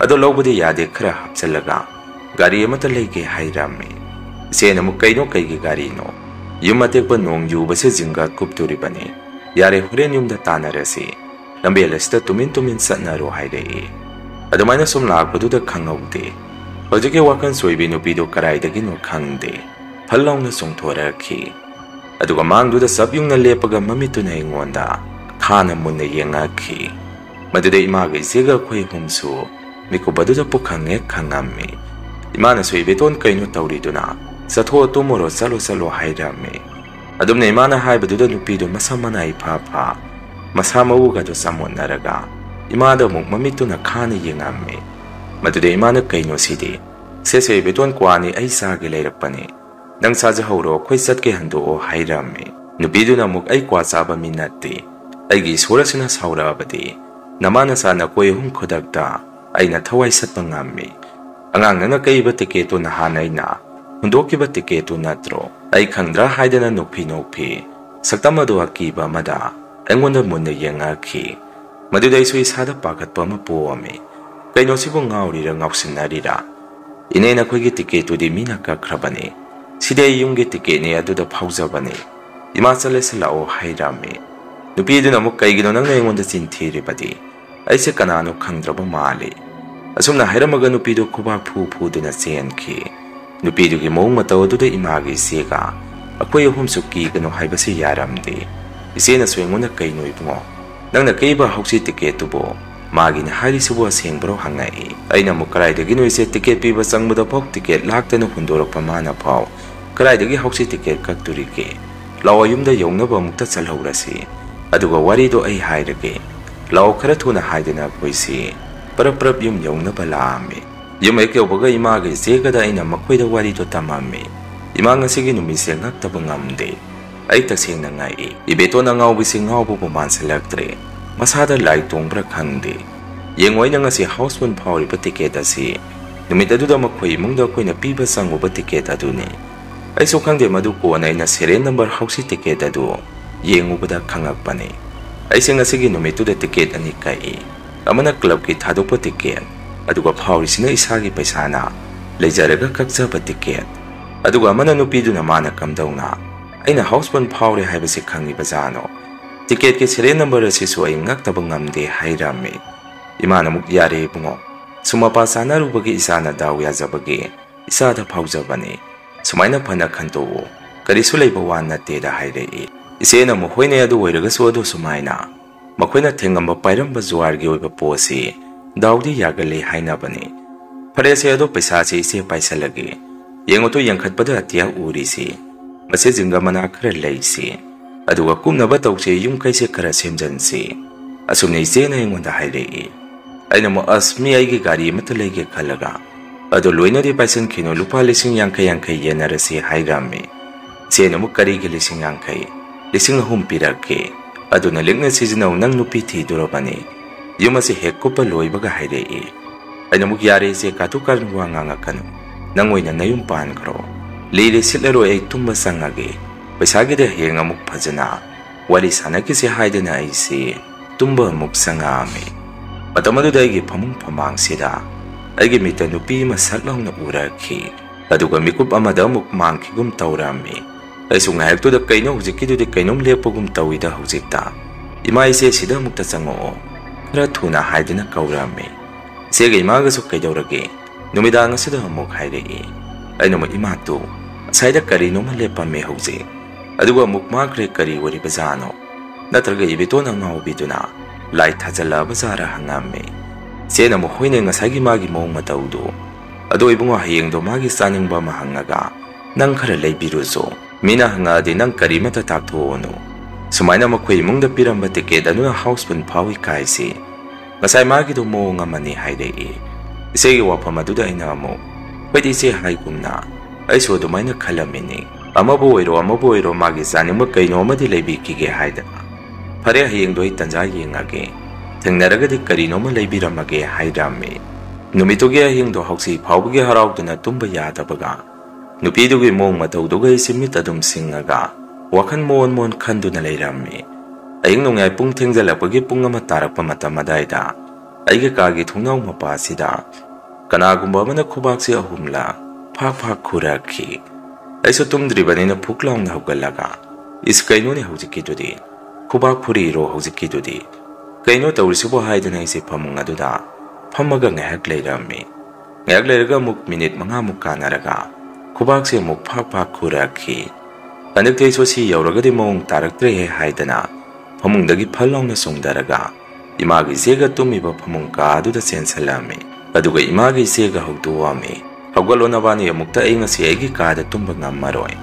Speaker 2: ꯑꯗꯣ ꯂꯧꯕꯗꯤ ꯌꯥꯗꯦ ꯈꯔ ꯍꯥꯞꯆꯜꯂꯒ ꯒꯥꯔꯤ ꯑꯃꯇ ꯂꯩꯒꯦ ꯍꯥꯏꯔꯝꯃꯤ ꯏꯆꯦꯅ ꯑꯃꯨꯛ ꯀꯩꯅꯣ ꯀꯩꯒꯤ ꯒꯥꯔꯤꯅꯣ ꯌꯨꯝ ꯑꯇꯦꯛꯄ ꯅꯣꯡ ꯌꯨꯕꯁꯦ ꯖꯤꯡꯒ ꯀꯨꯞꯇꯣꯔꯤꯕꯅꯤ ꯌꯥꯔꯦ ꯍꯣꯔꯦꯟ ꯌꯨꯝꯗ ꯇꯥꯟꯅꯔꯁꯤ ꯂꯝꯕꯦꯜ ꯑꯁꯤꯗ ꯇꯨꯃꯤꯟ ꯇꯨꯃꯤꯟ ꯆꯠꯅꯔꯣ ꯍꯥꯏꯔꯛꯏ ꯑꯗꯨꯃꯥꯏꯅ ꯁꯨꯝ ꯂꯥꯛꯄꯗꯨꯗ ꯈꯪꯍꯧꯗꯦ ꯍꯧꯖꯤꯛꯀꯤ ꯋꯥꯈꯜ ꯆꯣꯏꯕꯤ ꯅꯨꯄꯤꯗꯣ ꯀꯔꯥꯏꯗꯒꯤꯅꯣ ꯈꯪꯗꯦ ꯐꯜ ꯂꯥꯎꯅ ꯆꯣꯡꯊꯣꯔꯛꯈꯤ ꯑꯗꯨꯒ ꯃꯥꯡꯗꯨꯗ ꯆꯞ ꯌꯨꯡꯅ ꯂꯦꯞꯄꯒ ꯃꯃꯤꯠꯇꯨꯅ ꯑꯩꯉꯣꯟꯗ ꯈꯥꯅ ꯃꯨꯟꯅ ꯌꯦꯡꯉꯛꯈꯤ ꯃꯗꯨꯗ ꯏꯃꯥꯒ ꯏꯆꯦꯒ ꯑꯩꯈꯣꯏ ꯑꯍꯨꯝꯁꯨ ꯃꯤꯀꯨꯞ ꯑꯗꯨꯗ ꯄꯨꯈꯪꯉꯦ ꯈꯪꯉꯝꯃꯤ ꯏꯃꯥꯅꯁꯨ ꯏꯕꯦꯇꯣꯟ ꯀꯩꯅꯣ ꯇꯧꯔꯤꯗꯨꯅ ꯆꯠꯊꯣꯛꯑ ꯇꯨꯝꯃꯨꯔꯣ ꯆꯠꯂꯣ ꯍꯥꯏꯔꯝꯃꯤ ꯑꯗꯨꯝꯅ ꯏꯃꯥꯅ ꯍꯥꯏꯕꯗꯨꯗ ꯅꯨꯄꯤꯗꯣ ꯃꯁꯝ ꯃꯅꯥ ꯏꯐꯥ ꯐꯥ ꯃꯁꯥ ꯃꯎꯒꯗꯣ ꯆꯃꯣꯠꯅꯔꯒ ꯏꯃꯥꯗ ꯑꯃꯨꯛ ꯃꯃꯤꯠꯇꯨꯅ ꯈꯥꯅ ꯌꯦꯡꯉꯝꯃꯤ ꯃꯗꯨꯗ ꯏꯃꯥꯅ ꯀꯩꯅꯣ ꯁꯤꯗꯤ ꯁꯦꯁꯦ ꯏꯕꯦꯇꯣꯟ ꯀ꯭ꯋꯥꯅꯤ ꯑꯩ ꯆꯥꯒꯦ ꯂꯩꯔꯛꯄꯅꯤ ꯅꯪ ꯆꯥꯖꯍꯧꯔꯣ ꯑꯩꯈꯣꯏ ꯆꯠꯀꯦ ꯍꯟꯗꯣꯛꯑꯣ ꯍꯥꯏꯔꯝꯃꯤ ꯅꯨꯄꯤꯗꯨꯅ ꯑꯃꯨꯛ ꯑꯩ ꯀ꯭ꯋꯥ ꯆꯥꯕ ꯃꯤ ꯅꯠꯇꯦ ꯑꯩꯒꯤ ꯏꯁꯣꯔꯁꯤꯅ ꯁꯥꯎꯔꯛꯑꯕꯗꯤ ꯅꯃꯥ ꯅꯆꯥ ꯅꯈꯣꯏ ꯑꯍꯨꯝ ꯈꯨꯗꯛꯇ ꯑꯩꯅ ꯊꯋꯥꯏ ꯁꯠꯄ ꯉꯝꯃꯤ ꯑꯉꯥꯡ ꯅꯪꯅ ꯀꯩꯕ ꯇꯤꯀꯦꯠꯇꯨ ꯅꯍꯥꯟ ꯑꯩꯅ ꯍꯨꯟꯗꯣꯛꯈꯤꯕ ꯇꯤꯀꯦꯠꯇꯨ ꯅꯠꯇ꯭ꯔꯣ ꯑꯩ ꯈꯪꯗ꯭ꯔꯥ ꯍꯥꯏꯗꯅ ꯅꯣꯛꯐꯤ ꯁꯛꯇꯝ ꯑꯗꯨ ꯑꯀꯤꯕ ꯑꯃꯗ ꯑꯩꯉꯣꯟꯗ ꯃꯨꯟꯅ ꯌꯦꯡꯉꯛꯈꯤ ꯃꯗꯨꯗ ꯑꯩꯁꯨ ꯏꯁꯥꯗ ꯄꯥꯈꯠꯄ ꯑꯃ ꯄꯣꯛꯑꯝꯃꯤ ꯀꯩꯅꯣ ꯁꯤꯕꯨ ꯉꯥꯎꯔꯤꯔ ꯉꯥꯎꯁꯤꯟꯅꯔꯤꯔ ꯏꯅꯦ ꯅꯈꯣꯏꯒꯤ ꯇꯤꯀꯦꯠꯇꯨꯗꯤ ꯃꯤꯅ ꯀꯛꯈ꯭ꯔꯕꯅꯤ ꯁꯤꯗꯤ ꯑꯩ ꯌꯨꯝꯒꯤ ꯇꯤꯀꯦꯠꯅꯤ ꯑꯗꯨꯗ ꯐꯥꯎꯖꯕꯅꯤ ꯏꯃꯥ ꯆꯠꯂꯁꯤ ꯂꯥꯛꯑꯣ ꯍꯥꯏꯔꯝꯃꯤ ꯅꯨꯄꯤꯗꯨꯅ ꯑꯃꯨꯛ ꯀꯩꯒꯤꯅꯣ ꯅꯪꯅ ꯑꯩꯉꯣꯟꯗ ꯆꯤꯟꯊꯤꯔꯤꯕꯗꯤ ꯑꯩꯁꯦ ꯀꯅꯥꯅꯣ ꯈꯪꯗ꯭ꯔꯕ ꯃꯥꯜꯂꯤ ꯑꯁꯨꯝꯅ ꯍꯥꯏꯔꯝꯃꯒ ꯅꯨꯄꯤꯗꯨ ꯈꯨꯕꯥꯛ ꯐꯨꯗꯨꯅ ꯆꯦꯟꯈꯤ ꯅꯨꯄꯤꯗꯨꯒꯤ ꯃꯑꯣꯡ ꯃꯇꯧ ꯑꯗꯨꯗ ꯏꯃꯥꯒ ꯏꯆꯦꯒ ꯑꯩꯈꯣꯏ ꯑꯍꯨꯝꯁꯨ ꯀꯤꯒꯅꯨ ꯍꯥꯏꯕꯁꯤ ꯌꯥꯔꯝꯗꯦ ꯏꯆꯦꯅꯁꯨ ꯑꯩꯉꯣꯟꯗ ꯀꯩꯅꯣ ꯏꯕꯨꯡꯉꯣ ꯅꯪꯅ ꯀꯩꯕ ꯍꯧꯖꯤꯛ ꯇꯤꯀꯦꯠꯇꯨꯕꯨ ꯃꯥꯒꯤꯅ ꯍꯥꯏꯔꯤꯁꯤꯕꯨ ꯑꯁꯦꯡꯕꯔꯣ ꯍꯪꯉꯛꯏ ꯑꯩꯅ ꯑꯃꯨꯛ ꯀꯔꯥꯏꯗꯒꯤꯅꯣ ꯏꯆꯦ ꯇꯤꯀꯦꯠ ꯄꯤꯕ ꯆꯪꯕꯗ ꯐꯥꯎ ꯇꯤꯀꯦꯠ ꯂꯥꯛꯇꯅ ꯍꯨꯟꯗꯣꯔꯛꯄ ꯃꯥꯅ ꯐꯥꯎ ꯀꯔꯥꯏꯗꯒꯤ ꯍꯧꯖꯤꯛ ꯇꯤꯀꯦꯠ ꯀꯛꯇꯣꯔꯤꯒꯦ ꯂꯥꯛꯑꯣ ꯌꯨꯝꯗ ꯌꯧꯅꯕ ꯑꯃꯨꯛꯇ ꯆꯠꯍꯧꯔꯁꯤ ꯑꯗꯨꯒ ꯋꯥꯔꯤꯗꯣ ꯑꯩ ꯍꯥꯏꯔꯒꯦ ꯂꯥꯛꯑꯣ ꯈꯔ ꯊꯨꯅ ꯍꯥꯏꯗꯅ ꯑꯩꯈꯣꯏꯁꯤ ꯄꯔꯞ ꯌꯨꯝ ꯌꯧꯅꯕ ꯂꯥꯛꯑꯝꯃꯤ ꯌꯨꯝ ꯍꯦꯛ ꯌꯧꯕꯒ ꯏꯃꯥꯒ ꯏꯆꯦꯒꯗ ꯑꯩꯅ ꯃꯈꯣꯏꯗ ꯋꯥꯔꯤꯗꯣ ꯇꯝꯃꯝꯃꯤ ꯏꯃꯥ ꯉꯁꯤꯒꯤ ꯅꯨꯃꯤꯠꯁꯦ ꯉꯛꯇꯕ ꯉꯝꯗꯦ ꯑꯩ ꯇꯁꯦꯡꯅ ꯉꯛꯏ ꯏꯕꯦꯇꯣꯟ ꯑꯉꯥꯎꯕꯤꯁꯤ ꯉꯥꯎꯕꯕꯨ ꯃꯥꯟꯁꯤꯜꯂꯛꯇ꯭ꯔꯦ ꯃꯁꯥꯗ ꯂꯥꯏ ꯇꯣꯡꯕ꯭ꯔꯥ ꯈꯪꯗꯦ ꯌꯦꯡꯉꯣ ꯑꯩꯅ ꯉꯁꯤ ꯍꯥꯎꯁꯐꯨꯜ ꯐꯥꯎꯔꯤꯕ ꯇꯤꯀꯦꯠ ꯑꯁꯤ ꯅꯨꯃꯤꯠ ꯑꯗꯨꯗ ꯃꯈꯣꯏ ꯏꯃꯨꯡꯗ ꯑꯩꯈꯣꯏꯅ ꯄꯤꯕ ꯆꯪꯉꯨꯕ ꯇꯤꯀꯦꯠ ꯑꯗꯨꯅꯤ ꯑꯩꯁꯨ ꯈꯪꯗꯦ ꯃꯗꯨ ꯀꯣꯟꯅ ꯑꯩꯅ ꯁꯦꯔꯤꯌꯦꯜ ꯅꯝꯕꯔ ꯍꯧꯁꯤ ꯇꯤꯀꯦꯠ ꯑꯗꯨ ꯌꯦꯡꯉꯨꯕꯗ ꯈꯪꯉꯛꯄꯅꯤ ꯑꯩꯁꯦ ꯉꯁꯤꯒꯤ ꯅꯨꯃꯤꯠꯇꯨꯗ ꯇꯤꯀꯦꯠ ꯑꯅꯤ ꯀꯛꯏ ꯑꯃꯅ ꯀ꯭ꯂꯕꯀꯤ ꯊꯥꯗꯣꯛꯄ ꯇꯤꯀꯦꯠ ꯑꯗꯨꯒ ꯐꯥꯎꯔꯤꯁꯤꯅ ꯏꯁꯥꯒꯤ ꯄꯩꯁꯥꯅ ꯂꯩꯖꯔꯒ ꯀꯛꯆꯕ ꯇꯤꯀꯦꯠ ꯑꯗꯨꯒ ꯑꯃꯅ ꯅꯨꯄꯤꯗꯨꯅ ꯃꯥꯅ ꯀꯝꯗꯧꯅ ꯑꯩꯅ ꯍꯥꯎꯁꯐꯨꯜ ꯐꯥꯎꯔꯦ ꯍꯥꯏꯕꯁꯤ ꯈꯪꯉꯤꯕꯖꯥꯠꯅꯣ ꯇꯤꯀꯦꯠꯀꯤ ꯁꯦꯔꯤꯌꯦꯜ ꯅꯝꯕꯔ ꯑꯁꯤꯁꯨ ꯑꯩ ꯉꯛꯇꯕ ꯉꯝꯗꯦ ꯍꯥꯏꯔꯝꯃꯤ ꯏꯃꯥꯅ ꯑꯃꯨꯛ ꯌꯥꯔꯦ ꯏꯕꯨꯡꯉꯣ ꯁꯨꯝ ꯃꯄꯥ ꯆꯥꯅꯔꯨꯕꯒꯤ ꯏꯆꯥꯅ ꯗꯥꯎ ꯌꯥꯖꯕꯒꯤ ꯏꯆꯥꯗ ꯐꯥꯎꯖꯕꯅꯤ ꯁꯨꯃꯥꯏꯅ ꯐꯅ ꯈꯟꯇꯣꯛꯎ ꯀꯔꯤꯁꯨ ꯂꯩꯕ ꯋꯥ ꯅꯠꯇꯦꯗ ꯍꯥꯏꯔꯛꯏ ꯏꯆꯦꯅ ꯑꯃꯨꯛ ꯍꯣꯏꯅꯦ ꯑꯗꯨ ꯑꯣꯏꯔꯒꯁꯨ ꯑꯗꯨ ꯁꯨꯃꯥꯏꯅ ꯃꯈꯣꯏꯅ ꯊꯦꯡꯉꯝꯕ ꯄꯥꯏꯔꯝꯕ ꯖꯨꯋꯥꯔꯒꯤ ꯑꯣꯏꯕ ꯄꯣꯠꯁꯤ ꯗꯥꯎꯗꯤ ꯌꯥꯒꯜꯂꯤ ꯍꯥꯏꯅꯕꯅꯤ ꯐꯔꯦꯁꯦ ꯑꯗꯣ ꯄꯩꯁꯥꯁꯤ ꯏꯆꯦ ꯄꯥꯏꯁꯜꯂꯒꯦ ꯌꯦꯡꯉꯣꯇꯣ ꯌꯦꯡꯈꯠꯄꯗ ꯑꯇꯤꯌꯥ ꯎꯔꯤꯁꯤ ꯃꯁꯤ ꯖꯤꯡꯒ ꯃꯅꯥ ꯈꯔ ꯂꯩꯁꯤ ꯑꯗꯨꯒ ꯀꯨꯝꯅꯕ ꯇꯧꯁꯤ ꯌꯨꯝꯈꯩꯁꯦ ꯈꯔ ꯁꯦꯝꯖꯤꯟꯁꯤ ꯑꯁꯨꯝꯅ ꯏꯆꯦꯅ ꯑꯩꯉꯣꯟꯗ ꯍꯥꯏꯔꯛꯏ ꯑꯩꯅ ꯑꯃꯨꯛ ꯑꯁ ꯃꯤ ꯑꯩꯒꯤ ꯒꯥꯔꯤ ꯑꯃꯠꯇ ꯂꯩꯒꯦ ꯈꯜꯂꯒ ꯑꯗꯣ ꯂꯣꯏꯅꯗꯤ ꯄꯥꯏꯁꯟꯈꯤꯅꯨ ꯂꯨꯄꯥ 50,000 ꯌꯦꯟꯅꯔꯁꯤ ꯍꯥꯏꯔꯝꯃꯤ ꯏꯆꯦꯅ ꯑꯃꯨꯛ ꯀꯔꯤꯒꯤ 50,000 3,000 ꯄꯤꯔꯛꯀꯦ ꯑꯗꯨꯅ ꯂꯤꯛꯅ ꯁꯤꯖꯤꯟꯅꯧ ꯅꯪ ꯅꯨꯄꯤ ꯊꯤꯗꯣꯔꯕꯅꯤ ꯌꯨꯝ ꯑꯁꯤ ꯍꯦꯛ ꯀꯨꯞꯄ ꯂꯣꯏꯕꯒ ꯍꯥꯏꯔꯛꯏ ꯑꯩꯅ ꯑꯃꯨꯛ ꯌꯥꯔꯦ ꯏꯆꯦ ꯀꯥꯇꯨ ꯀꯥꯔꯟ ꯋꯥ ꯉꯥꯡꯉꯛꯀꯅꯨ ꯅꯪ ꯑꯣꯏꯅ ꯅꯌꯨꯝ ꯄꯥꯟꯈ꯭ꯔꯣ ꯂꯤꯔꯦ ꯁꯤꯠꯂꯔꯣꯏ ꯑꯩ ꯇꯨꯝꯕ ꯆꯪꯉꯒꯦ ꯄꯩꯁꯥꯒꯤꯗ ꯍꯌꯦꯡ ꯑꯃꯨꯛ ꯐꯖꯅ ꯋꯥꯔꯤ ꯁꯥꯟꯅꯈꯤꯁꯤ ꯍꯥꯏꯗꯅ ꯑꯩꯁꯤ ꯇꯨꯝꯕ ꯑꯃꯨꯛ ꯆꯪꯉꯛꯑꯝꯃꯤ ꯃꯇꯝ ꯑꯗꯨꯗ ꯑꯩꯒꯤ ꯐꯃꯨꯡ ꯐꯝꯕꯥꯡꯁꯤꯗ ꯑꯩꯒꯤ ꯃꯤꯠꯇ ꯅꯨꯄꯤ ꯑꯃ ꯁꯠ ꯂꯥꯎꯅ ꯎꯔꯛꯈꯤ ꯑꯗꯨꯒ ꯃꯤꯀꯨꯞ ꯑꯃꯗ ꯑꯃꯨꯛ ꯃꯥꯡꯈꯤꯒꯨꯝ ꯇꯧꯔꯝꯃꯤ ꯑꯩꯁꯨ ꯉꯥꯏꯍꯥꯛꯇꯨꯗ ꯀꯩꯅꯣ ꯍꯧꯖꯤꯛꯀꯤꯗꯨꯗꯤ ꯀꯩꯅꯣꯝ ꯂꯦꯞꯄꯒꯨꯝ ꯇꯧꯏꯗ ꯍꯧꯖꯤꯛꯇ ꯏꯃꯥ ꯏꯆꯦ ꯁꯤꯗ ꯑꯃꯨꯛꯇ ꯆꯪꯉꯛꯑꯣ ꯈꯔ ꯊꯨꯅ ꯍꯥꯏꯗꯅ ꯀꯧꯔꯝꯃꯤ ꯏꯆꯦꯒ ꯏꯃꯥꯒꯁꯨ ꯀꯩꯗꯧꯔꯒꯦ ꯅꯨꯃꯤꯗꯥꯡ ꯑꯁꯤꯗ ꯑꯃꯨꯛ ꯍꯥꯏꯔꯛꯏ ꯑꯩꯅ ꯑꯃꯨꯛ ꯏꯃꯥꯇꯨ ꯑꯁꯥꯏꯗ ꯀꯔꯤꯅꯣꯃ ꯂꯦꯞꯄꯝꯃꯦ ꯍꯧꯖꯤꯛ ꯑꯗꯨꯒ ꯑꯃꯨꯛ ꯃꯥꯡꯈ꯭ꯔꯦ ꯀꯔꯤ ꯑꯣꯏꯔꯤꯕꯖꯥꯠꯅꯣ ꯅꯠꯇ꯭ꯔꯒ ꯏꯕꯦꯇꯣꯟ ꯑꯉꯥꯎꯕꯤꯗꯨꯅ ꯂꯥꯏ ꯊꯥꯖꯜꯂꯛꯑꯕꯖꯥꯔ ꯍꯪꯉꯝꯃꯤ ꯏꯆꯦꯅ ꯑꯃꯨꯛ ꯍꯣꯏꯅꯦ ꯉꯁꯥꯏꯒꯤ ꯃꯥꯒꯤ ꯃꯑꯣꯡ ꯃꯇꯧꯗꯨ ꯑꯗꯣ ꯏꯕꯨꯡꯉꯣ ꯍꯌꯦꯡꯗꯣ ꯃꯥꯒꯤ ꯆꯥꯅꯤꯡꯕ ꯑꯃ ꯍꯪꯉꯒ ꯅꯪ ꯈꯔ ꯂꯩꯕꯤꯔꯨꯆꯣ ꯃꯤꯅ ꯍꯪꯉꯛꯑꯗꯤ ꯅꯪ ꯀꯔꯤꯃꯠꯇ ꯇꯥꯛꯊꯣꯛꯑꯣꯅꯨ Sumaina makhoi imungda piramba ticket aduna houseband phawi kaisi ngasai magi do mo ngamani haidei isegi wafam aduda aina amo pedi se haigumna aiso do maina khalamini amabu oiro magi zanima kaino amadi leibi kige haida phare hayeng doi tanja yengage thengnaragadi karino ma leibiramage haidami numitoge hayeng do hausi phawbge harauduna tumba yadabaga nupidugi mong matauduga isimit adum singaga wakhan mon khanduna leirami ayeng nungai pung thengjalapagi pung ama tarakpa matamadaida aige kagi thungnau mapa sida kanagumba mana khubak se ahumla phak khuraki aiso tumdribanina phuklaung hawgalaga is kaino ni hawjiki dudi khubak phuri ro hawjiki dudi kaino tawrisibo haidana ise phamung aduda phamaga ngahak leirami ngahak leiraga muk minute manga muk kanaraga khubak se muk phak khuraki anak tei so si yauragadi mong taraktre he haidana phamungdagi phalaungna songdaraga imagi sega tumiba phamung ka aduda sensalami aduga imagi sega hawduwami hawgalona bani amukta ainga si aigi ka da tumba ngammaroi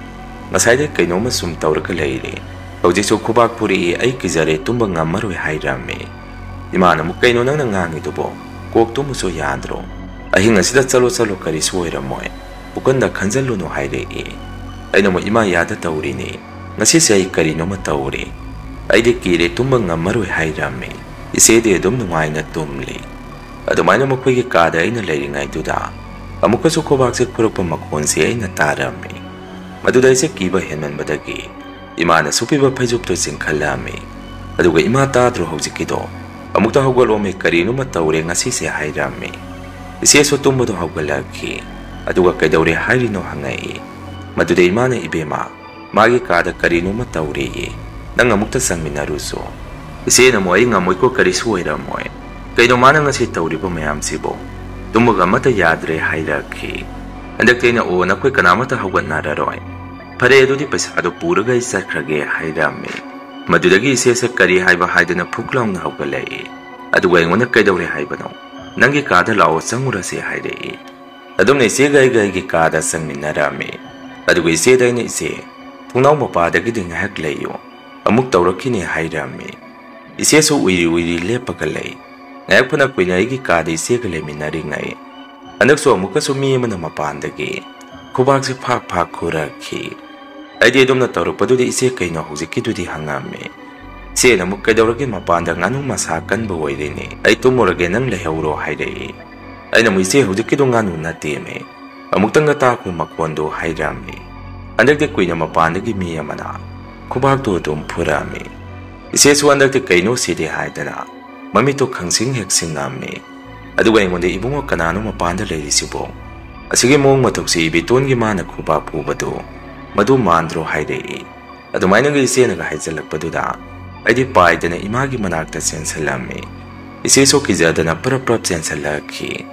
Speaker 2: ngasaide kainoma sum tawraga leire hawji so khubak puri ai kizare tumba ngammaroi hairami imana muk kaino nang ngangi dubo kok tumu so yandro ahinga sida chalo kari soiramoy bukanda khanjallu no haire aina mo ima yada tawrini ngasi se ai karino ma tawri aide kire tumba ngammaroi hairami isede dum nungaina tumli adumaina makhoi kaada aina leiringai duda amuka su khobak se khurpa makhon se aina tarami maduda ise kiba henman badagi imana supiba phaijup to singkhalami aduga ima ta dro haujikido amukta hawgalo me karino ma tawre ngasi se hairami ise so tumba do hawgalaki aduga kaidawre hairino hangai maduda imana ibema magi kaada karino ma tawre nang amukta sangminaruso ise na mo ai ngamoi ko kari suoiramoy kaino mana ngasi tawriba mayam sibo tumuga mata yadre hairaki andakteina o na koi kanamata hawgatnararoi phare adudi paisa do puraga isakhrage hairami madudagi ise se kari haiba haidana phuklaung hawgalai aduga ingona kaidawre haibano nangi kaada lao sangura se hairei adumne ise gai gi kaada sangminarami aduga ise daina ise thungnau mapadagi ding hak leyo amuk tawrakini hairami ise so uiri lepagalai ngayak phana kuina igi kaada ise gale minari ngai anak so amuka so mi mana mapandagi khubak se phak khuraki aidi domna tawrupadu ise kaino hujiki dudi hangame se na muk kaidawragi mapanda nganu masa kanba oireni ai tumurage nang lehawro hairei aina mu ise hujiki do nganu nateme amuktanga ta ku makondo hairami andakte kuina mapandagi mi amana khubak to dum phurami ise su andakte kaino sidi haidana mami to khangsing heksing ngame aduga ingonde ibungo kanano mapanda leirisibo asigi mong matoksi bitongi mana khubak phubado madu mandro hairei adumaina gi ise naga haijalakpaduda aidi paidana imagi manakta sensalami ise so kijadana prap sensalaki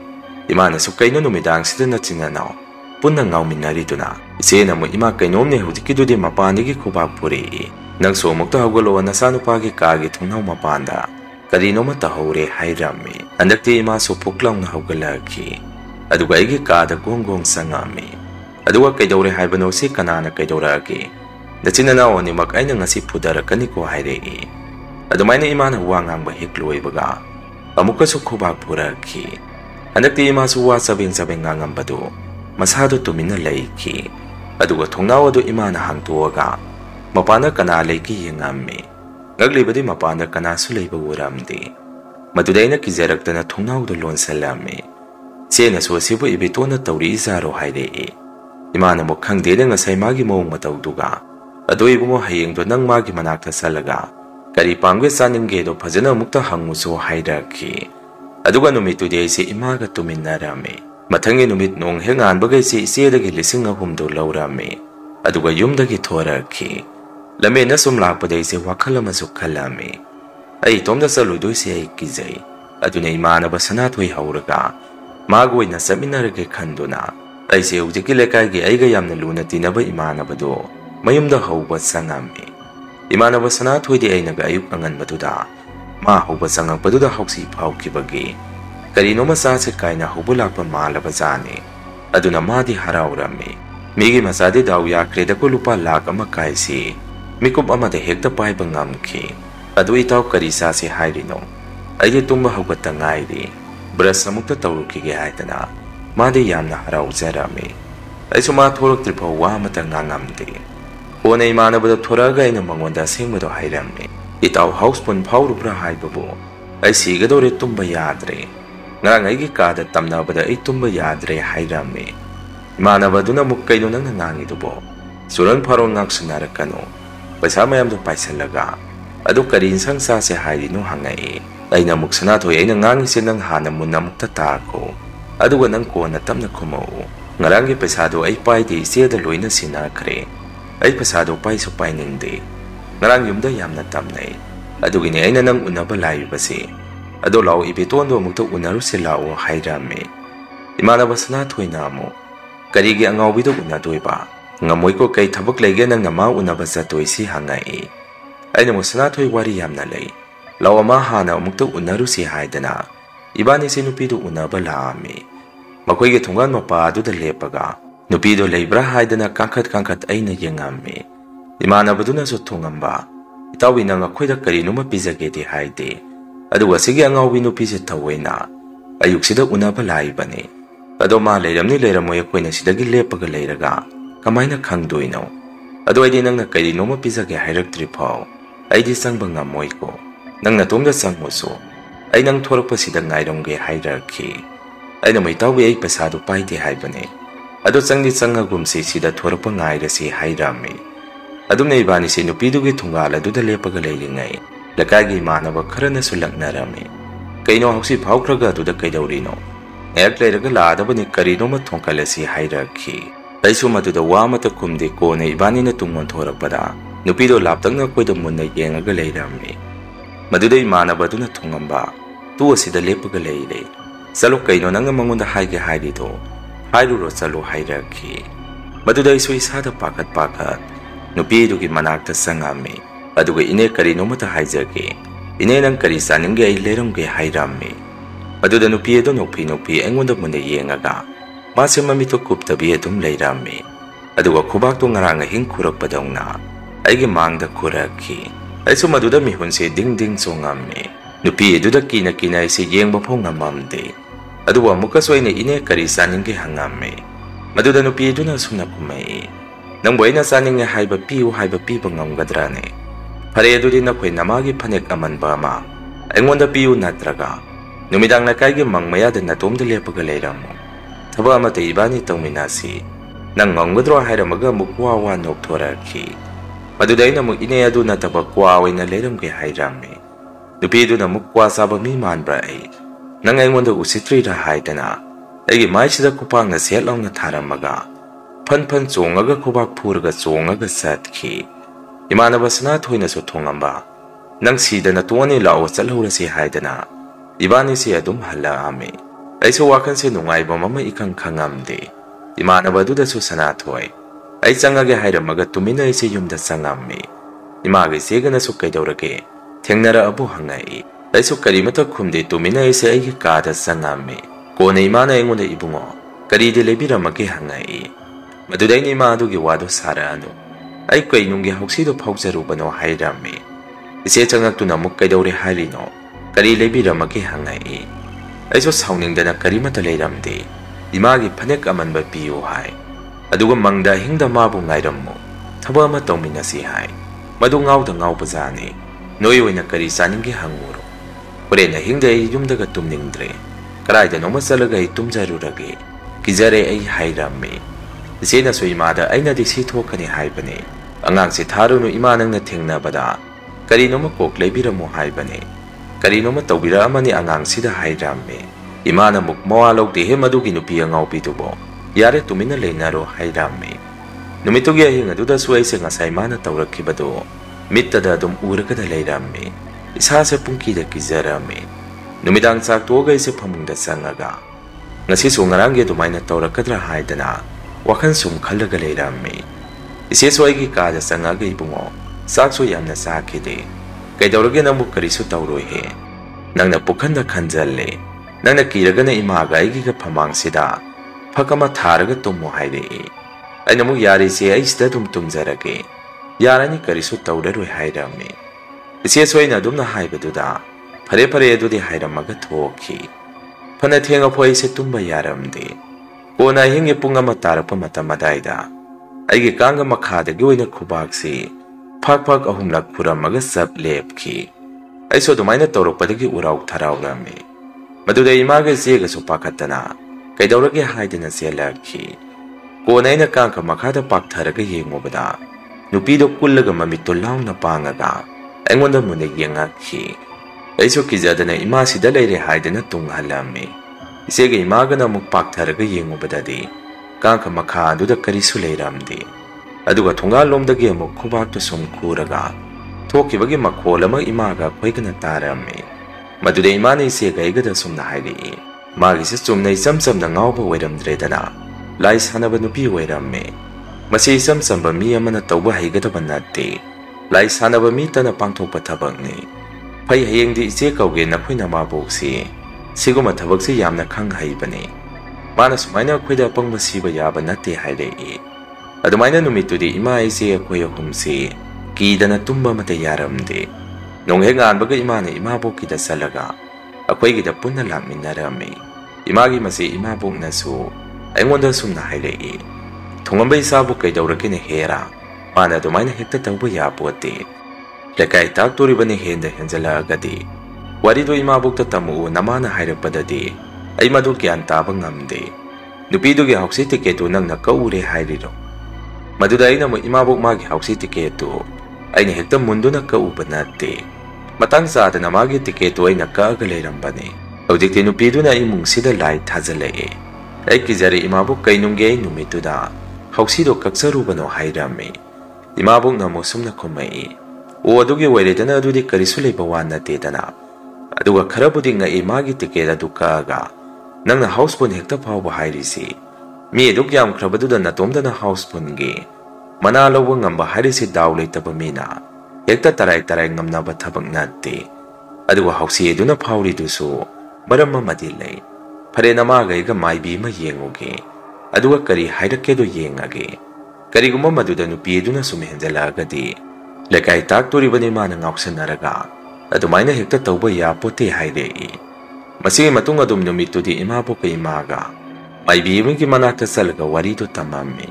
Speaker 2: imana so kaino numidang sidana chinanao punna ngauminariduna ise namu ima kainomne hujikidudi mapandigi khubak puri nang so mukta hawgalo nasanupagi kagi thungnau mapanda karino mata hore hairami andakti ima so phuklaung hawgalaki aduga aigi kaada gong sangami aduga kaidawre haibano se kanana kaidawragi nachinana oni mak aina ngasi phudarakani ko hairei adumaina imana wangangba hikloibaga amuka so khubak puraki andakti ima so wa sabeng ngangambadu masado tumina leiki aduga thongnau adu imana hangtuaga mapana kana leiki yengami ngaglibadi mapana kana su leiba uramdi madudaina kizaraktana thongnau do lonsalami sena so sibu ibitona tawri zaro hairei imana mo khangde ngasai magi mong matawduga adoibu mo hayeng do nang magi manakta salaga kari pangwe saninge do phajana mukta hanguso hairaki aduga numitu de se imaga tuminarami mathangi numit nong hengan bagai se isedagi lisinga humdo laurami aduga yumdagi thoraki lame na sum lakpadai se wakhalama su khalami ai tomda saludoi se ai kizai aduna imana basana thoi hauraga magoi na saminarage khanduna ai se ujiki lekai gi aiga yamna luna tinaba imana bado mayumda hauba sangami imana basana thoi di aina ga ayuk angan baduda ma hauba sangang baduda hausi phawkibagi karino masa se kaina hubulakpa malaba jani aduna madi haraurami migi masadi daw yakre da ko lupa lak ama kaisi Mikup amada hekta paiba ngamki. Adu itaw kari sase hairino. Aidi tumba haugatta ngairi. Brush amukta tawrukige haidana. Madi yamna harauzarami. Aisu ma thoroktripho wa amata ngangamde. Kona imanabada thoraga aina mangonda sengmado hairami. Itaw housepun phaurubra haibabu. Ai sigadore tumba yadre. Ngarang aigi kada tamnabada ai tumba yadre hairami. Imanabaduna mukkaino nang nangangidubo. Suran pharon ngaksunarakano. Paisa mayamdo paisalaga. Adu kari insang sase hairino hangai. Aina muksanato aina ngangise nang hana munna mukta tako. Aduga nang kona tamna kumau. Ngarangi paisado ay paide iseda loina sinakre. Ay paisado paiso painindi. Ngarang yumda yamna tamnay. Adugini aina nang unaba layu basi. Ado lao ibitondo mukta unaru silao hairami. Imanaba sanato inamo. Karigi angawbido unadoiba. Ngamoy ko kay tabak lege nang nama unaba satoy si hangai. Aina mo sanatoy wari yamna lay. Lao ama hana mukta unaru si haidana. Ibani si nupido unaba laami. Makoy ge tungan mapado da lepaga. Nupido laybra haidana kangkat aina yengami. Imanabaduna so tungamba. Itawi nang akoy da karinuma pizage di haide. Aduwa sige angawbi nupisi tawena. Ayuksida unaba laibani. Ado ma layramni layramoy akoy na sidagi lepaga layraga. Kamay na kangdoino. Ado ay di nang nakarinuma pizage hairaktripaw. Ay di sang bangamoy ko. Nang natumda sang muso. Ay nang thorak pa sida ngayrongge hierarchy. Ay na may tawi ay pasado pa iti haibane. Ado sang di sang agumsi sida thorak pa ngayra si hairami. Ado na ibani si nupidugi tungala do dali pagalay ngay. Lakagi manaba kara na sulak na rami. Kaino hausi paukraga do da kay daurino. Ngayak layraga laada ba ni karino matungkala si hierarchy. Ay sumado da wamata kumdi ko na ibani na tungmon thorak pa da. Nupido laptang na kway da muna yengaga layrami. Maduday manaba do na tungamba. Tuwa sida lepagalay. Salo kaino nang mangunda haige haidito. Hairuro salo hierarchy. Maduday so isada pakat. Nupido ki manakta sangami. Aduga ine karino mata haijage. Ine nang kari saningge ay lerongge hairami. Maduda nupido nupi engunda muna yengaga. Masi mamito kuptabi adum layrami. Aduga kubak to ngaranga hingkurak padong na. Aige mangda kuraki. Ay so maduda mihunse ding songami. Nupi duda kina si yeng bapo ngamamde. Aduwa mukasoy na ine kari saningge hangami. Maduda nupi duna sumna kumay. Nang buhay na saning nga haiba piba ngamgadrane. Pare din na kwe namagi panek aman ba ma. Ay ngonda piyo natraga. Numidang na kay mangmaya din na tumdali pagalayram mo. Taba amata iba ni tawminasi. Nang ngamgadro hairamaga mukwawa noktoraki. Maduday na mong inayado na tabagkwaway na layram kay hairami. Nupido na mukwa saba mi manbra ay. Nang ay ngonda usitri ra haidana. Ay may sida kupang na siyalaw na taramaga. Pan zongaga kubak puraga zongaga satki. Imanaba sanatoy na sutungamba. Nang sida na tuwan ni lao sa lahura si haidana. Ibani siya dumhala ame. Ay suwakan si nungay ba mama ikang kangamde. Imanaba duda su sanatoy. Ay sangaga hairamaga tuminay si yumda sangami. Imagay siya na sukay daurage. Tengnara abo hangay. Ay sukarimata kumde tuminay si ay kada sangami. Kona imana yung una ibungo. Karidi lebira magi hangay. Maduday ni madugi wado sarano. Ay kay nung gihaksido pausarubano hairami. Isi changak tu namuk kay dauri halino. Kari lebira magi hangay. Ay so sauning da na karimata layramde. Imagi panek aman ba piyo hay. Aduga mangda hingda mabu ngayram mo. Taba matawmin na si hay. Madu ngaw da ngaw pazani. Noyoy na kari saning gihanguro. Pare na hingda ay yumdaga tumningdre. Karay da nomasalaga ay tumjarurage. Kizare ay hairami. Isi na so imada ay nadisito ka ni haibane. Angang si Taro no imanang na tingnabada. Karino makok laybira mo haibane. Karino matawbira amani angang sida hairami. Imana mukmawalaw dihe madugi nupi ang awpitubo. Yare tumina laynaro hairami. Numitugi ay nga duda suway sa nga saymana tawrakibado. Mitada dum urakada layrami. Isa sa pungkida kizarami. Numidang saktuogay sa pamungda sangaga. Nga sisungarangya dumay na tawrakadra haidana. Wakan sum kalaga layrami. Isiso ay gikada sa nga gaybungo. Sakso yam na sakide. Kay dauragyan ang bukariso taurohe. Nang napukan na kanjale. Nang nakiraga na imaga ay gigapamang sida. Pagkamataraga tumuhay re. Ay namugyari siya ay sida tumtumzarage. ꯌꯥꯔꯅꯤ ꯀꯔꯤꯁꯨ ꯇꯧꯔꯔꯣꯏ ꯍꯥꯏꯔꯝꯃꯤ꯫ ꯏꯆꯦꯁꯨ ꯑꯩꯅ ꯑꯗꯨꯝꯅ ꯍꯥꯏꯕꯗꯨꯗ ꯐꯔꯦ ꯐꯔꯦ ꯑꯗꯨꯗꯤ ꯍꯥꯏꯔꯝꯃꯒ ꯊꯣꯛꯈꯤ꯫ ꯐꯅ ꯊꯦꯡꯉꯐꯥꯎ ꯑꯩꯁꯦ ꯇꯨꯝꯕ ꯌꯥꯔꯝꯗꯦ꯫ ꯀꯣꯟꯅ ꯑꯍꯤꯡꯒꯤ ꯄꯨꯡ 1 ꯇꯥꯔꯛꯄ ꯃꯇꯝ ꯑꯗꯥꯏꯗ ꯑꯩꯒꯤ ꯀꯥꯡꯒ ꯃꯈꯥꯗꯒꯤ ꯑꯣꯏꯅ ꯈꯨꯕꯥꯛꯁꯤ ꯐꯥꯛ 3ꯂꯛ ꯐꯨꯔꯝꯃꯒ ꯆꯞ ꯂꯦꯞꯈꯤ꯫ ꯑꯩꯁꯨ ꯑꯗꯨꯃꯥꯏꯅ ꯇꯧꯔꯛꯄꯗꯒꯤ ꯎꯔꯥꯎ ꯊꯔꯥꯎꯔꯝꯃꯤ꯫ ꯃꯗꯨꯗ ꯏꯃꯥꯒ ꯏꯆꯦꯒꯁꯨ ꯄꯥꯈꯠꯇꯅ ꯀꯩꯗꯧꯔꯒꯦ ꯍꯥꯏꯗꯅ ꯆꯦꯜꯂꯛꯈꯤ꯫ ꯀꯣꯟꯅ ꯑꯩꯅ ꯀꯥꯡꯈ ꯃꯈꯥꯗ ꯄꯥꯛꯊꯔꯒ ꯌꯦꯡꯉꯨꯕꯗ ꯅꯨꯄꯤꯗꯣ ꯀꯨꯜꯂꯒ ꯃꯃꯤꯠꯇꯣ ꯂꯥꯎꯅ ꯄꯥꯡꯉꯒ ꯑꯩꯉꯣꯟꯗ ꯃꯨꯟꯅ ꯌꯦꯡꯉꯛꯈꯤ꯫ ꯑꯩꯁꯨ ꯀꯤꯖꯗꯅ ꯏꯃꯥꯁꯤꯗ ꯂꯩꯔꯦ ꯍꯥꯏꯗꯅ ꯇꯨꯡꯍꯜꯂꯝꯃꯤ꯫ ꯏꯆꯦꯒ ꯏꯃꯥꯒꯅ ꯑꯃꯨꯛ ꯄꯥꯛꯊꯔꯒ ꯌꯦꯡꯉꯨꯕꯗꯗꯤ ꯀꯥꯡꯈ ꯃꯈꯥ ꯑꯗꯨꯗ ꯀꯔꯤꯁꯨ ꯂꯩꯔꯝꯗꯦ꯫ ꯑꯗꯨꯒ ꯊꯣꯡꯒꯥꯜꯂꯣꯝꯗꯒꯤ ꯑꯃꯨꯛ ꯈꯨꯕꯥꯛꯇꯨ ꯁꯨꯝ ꯈꯨꯔꯒ ꯊꯣꯛꯈꯤꯕꯒꯤ ꯃꯈꯣꯜ ꯑꯃ ꯏꯃꯥꯒ ꯑꯩꯈꯣꯏꯒꯅ ꯇꯥꯔꯝꯃꯤ꯫ ꯃꯗꯨꯗ ꯏꯃꯥꯅ ꯏꯆꯦꯒ ꯑꯩꯒꯗ ꯁꯨꯝꯅ ꯍꯥꯏꯔꯛꯏ, ꯃꯥꯒꯤꯁꯦ ꯆꯨꯝꯅ ꯏꯆꯝ ꯆꯝꯅ ꯉꯥꯎꯕ ꯑꯣꯏꯔꯝꯗ꯭ꯔꯦꯗꯅ ꯂꯥꯏ ꯁꯥꯟꯅꯕ ꯅꯨꯄꯤ ꯑꯣꯏꯔꯝꯃꯦ꯫ ꯃꯁꯤ ꯏꯆꯝ ꯆꯝꯕ ꯃꯤ ꯑꯃꯅ ꯇꯧꯕ ꯍꯩꯒꯗꯕ ꯅꯠꯇꯦ꯫ ꯂꯥꯏ ꯁꯥꯟꯅꯕ ꯃꯤꯇꯅ ꯄꯥꯡꯊꯣꯛꯄ ꯊꯕꯛꯅꯤ꯫ ꯐꯩ, ꯍꯌꯦꯡꯗꯤ ꯏꯆꯦ ꯀꯧꯒꯦ ꯅꯈꯣꯏ ꯅꯃꯥꯕꯣꯛꯁꯤ ꯁꯤꯒꯨꯝꯕ ꯊꯕꯛꯁꯤ ꯌꯥꯝꯅ ꯈꯪ ꯍꯩꯕꯅꯤ꯫ ꯃꯥꯅ ꯁꯨꯃꯥꯏꯅ ꯑꯩꯈꯣꯏꯗ ꯑꯄꯪꯕ ꯁꯤꯕ ꯌꯥꯕ ꯅꯠꯇꯦ ꯍꯥꯏꯔꯛꯏ꯫ ꯑꯗꯨꯃꯥꯏꯅ ꯅꯨꯃꯤꯠꯇꯨꯗꯤ ꯏꯃꯥ ꯏꯆꯦ ꯑꯩꯈꯣꯏ ꯑꯍꯨꯝꯁꯤ ꯀꯤꯗꯅ ꯇꯨꯝꯕ ꯑꯃꯠꯇ ꯌꯥꯔꯝꯗꯦ꯫ ꯅꯣꯡꯍꯦꯛ ꯉꯥꯟꯕꯒ ꯏꯃꯥꯅ ꯏꯃꯥꯕꯣꯛꯀꯤꯗ ꯆꯠꯂꯒ ꯑꯩꯈꯣꯏꯒꯤꯗ ꯄꯨꯟꯅ ꯂꯥꯛꯃꯤꯟꯅꯔꯝꯃꯤ꯫ ꯏꯃꯥꯒꯤ ꯃꯆꯦ ꯏꯃꯥꯕꯣꯛꯅꯁꯨ ꯑꯩꯉꯣꯟꯗ ꯁꯨꯝꯅ ꯍꯥꯏꯔꯛꯏ, ꯊꯣꯡꯉꯝꯕ ꯏꯆꯥꯕꯨ ꯀꯩꯗꯧꯔꯒꯦꯅ ꯍꯦꯔꯥ, ꯃꯥꯅ ꯑꯗꯨꯃꯥꯏꯅ ꯍꯦꯛꯇ ꯇꯧꯕ ꯌꯥꯄꯣꯠꯇꯦ꯫ ꯂꯩꯀꯥꯏ ꯇꯥꯛꯇꯣꯔꯤꯕꯅ ꯍꯦꯟꯅ ꯍꯦꯟꯖꯜꯂꯛꯑꯒꯗꯤ ꯋꯥꯔꯤꯗꯣ ꯏꯃꯥꯕꯣꯛꯇ ꯇꯝꯃꯛꯎ ꯅꯃꯥꯅ ꯍꯥꯏꯔꯛꯄꯗꯗꯤ ꯑꯩ ꯃꯗꯨ ꯒ꯭ꯌꯥꯟ ꯇꯥꯕ ꯉꯝꯗꯦ꯫ ꯅꯨꯄꯤꯗꯨꯒꯤ ꯍꯥꯎꯁꯤ ꯇꯤꯀꯦꯠꯇꯨ ꯅꯪꯅ ꯀꯛꯎꯔꯦ ꯍꯥꯏꯔꯤꯔꯣ? ꯃꯗꯨꯗ ꯑꯩꯅ ꯑꯃꯨꯛ ꯏꯃꯥꯕꯣꯛ ꯃꯥꯒꯤ ꯍꯥꯎꯁꯤ ꯇꯤꯀꯦꯠꯇꯨ ꯑꯩꯅ ꯍꯦꯛꯇ ꯃꯨꯟꯗꯨꯅ ꯀꯛꯎꯕ ꯅꯠꯇꯦ꯫ ꯃꯇꯥꯡ ꯆꯥꯗꯅ ꯃꯥꯒꯤ ꯇꯤꯀꯦꯠꯇꯨ ꯑꯩꯅ ꯀꯛꯑꯒ ꯂꯩꯔꯝꯕꯅꯤ꯫ ꯍꯧꯖꯤꯛꯇꯤ ꯅꯨꯄꯤꯗꯨꯅ ꯏꯃꯨꯡꯁꯤꯗ ꯂꯥꯏ ꯊꯥꯖꯤꯜꯂꯛꯑꯦ꯫ ꯑꯩ ꯀꯤꯖꯔꯦ ꯏꯃꯥꯕꯣꯛ, ꯀꯩꯅꯨꯡꯒꯤ ꯑꯩ ꯅꯨꯃꯤꯠꯇꯨꯗ ꯍꯥꯎꯁꯤꯗꯣ ꯀꯛꯆꯔꯨꯕꯅꯣ ꯍꯥꯏꯔꯝꯃꯤ꯫ ꯏꯃꯥꯕꯣꯛꯅ ꯑꯃꯨꯛ ꯁꯨꯝꯅ ꯈꯨꯝꯃꯛꯏ, ꯑꯣ ꯑꯗꯨꯒꯤ ꯑꯣꯏꯔꯦꯗꯅ ꯑꯗꯨꯗꯤ ꯀꯔꯤꯁꯨ ꯂꯩꯕ ꯋꯥ ꯅꯠꯇꯦꯗꯅ꯫ ꯑꯗꯨꯒ ꯈꯔꯕꯨꯗꯤ ꯉꯛꯏ ꯃꯥꯒꯤ ꯇꯤꯀꯦꯠ ꯑꯗꯨ ꯀꯛꯑꯒ ꯅꯪꯅ ꯍꯥꯎꯁꯐꯨꯜ ꯍꯦꯛꯇ ꯐꯥꯎꯕ ꯍꯥꯏꯔꯤꯁꯤ꯫ ꯃꯤ ꯑꯗꯨꯛ ꯌꯥꯝꯈ꯭ꯔꯕꯗꯨꯗ ꯅꯇꯣꯝꯗꯅ ꯍꯥꯎꯁꯐꯨꯜꯒꯤ ꯃꯅꯥ ꯂꯧꯕ ꯉꯝꯕ ꯍꯥꯏꯔꯤꯁꯤ ꯗꯥꯎ ꯂꯩꯇꯕ ꯃꯤꯅ ꯍꯦꯛꯇ ꯇꯔꯥꯏ ꯇꯔꯥꯏ ꯉꯝꯅꯕ ꯊꯕꯛ ꯅꯠꯇꯦ꯫ ꯑꯗꯨꯒ ꯍꯥꯎꯁꯤ ꯑꯗꯨꯅ ꯐꯥꯎꯔꯤꯗꯨꯁꯨ ꯃꯔꯝ ꯑꯃꯗꯤ ꯂꯩ꯫ ꯐꯔꯦ, ꯅꯃꯥꯒ ꯑꯩꯒ ꯃꯥꯏꯕꯤ ꯑꯃ ꯌꯦꯡꯉꯨꯒꯦ, ꯑꯗꯨꯒ ꯀꯔꯤ ꯍꯥꯏꯔꯛꯀꯦꯗꯣ ꯌꯦꯡꯉꯒꯦ꯫ ꯀꯔꯤꯒꯨꯝꯕ ꯃꯗꯨꯗ ꯅꯨꯄꯤ ꯑꯗꯨꯅ ꯁꯨꯝ ꯍꯦꯟꯖꯜꯂꯛꯑꯒꯗꯤ ꯂꯩꯀꯥꯏ ꯇꯥꯛꯇꯣꯔꯤꯕꯅꯤ ꯃꯥꯅ ꯉꯥꯎꯁꯟꯅꯔꯒ ꯑꯗꯨꯃꯥꯏꯅ ꯍꯦꯛꯇ ꯇꯧꯕ ꯌꯥꯄꯣꯠꯇꯦ ꯍꯥꯏꯔꯛꯏ꯫ ꯃꯁꯤꯒꯤ ꯃꯇꯨꯡ ꯑꯗꯨꯝ ꯅꯨꯃꯤꯠꯇꯨꯗꯤ ꯏꯃꯥꯕꯣꯛꯀ ꯏꯃꯥꯒ ꯃꯥꯏꯕꯤ ꯑꯃꯒꯤ ꯃꯅꯥꯛꯇ ꯆꯠꯂꯒ ꯋꯥꯔꯤꯗꯣ ꯇꯝꯃꯝꯃꯤ꯫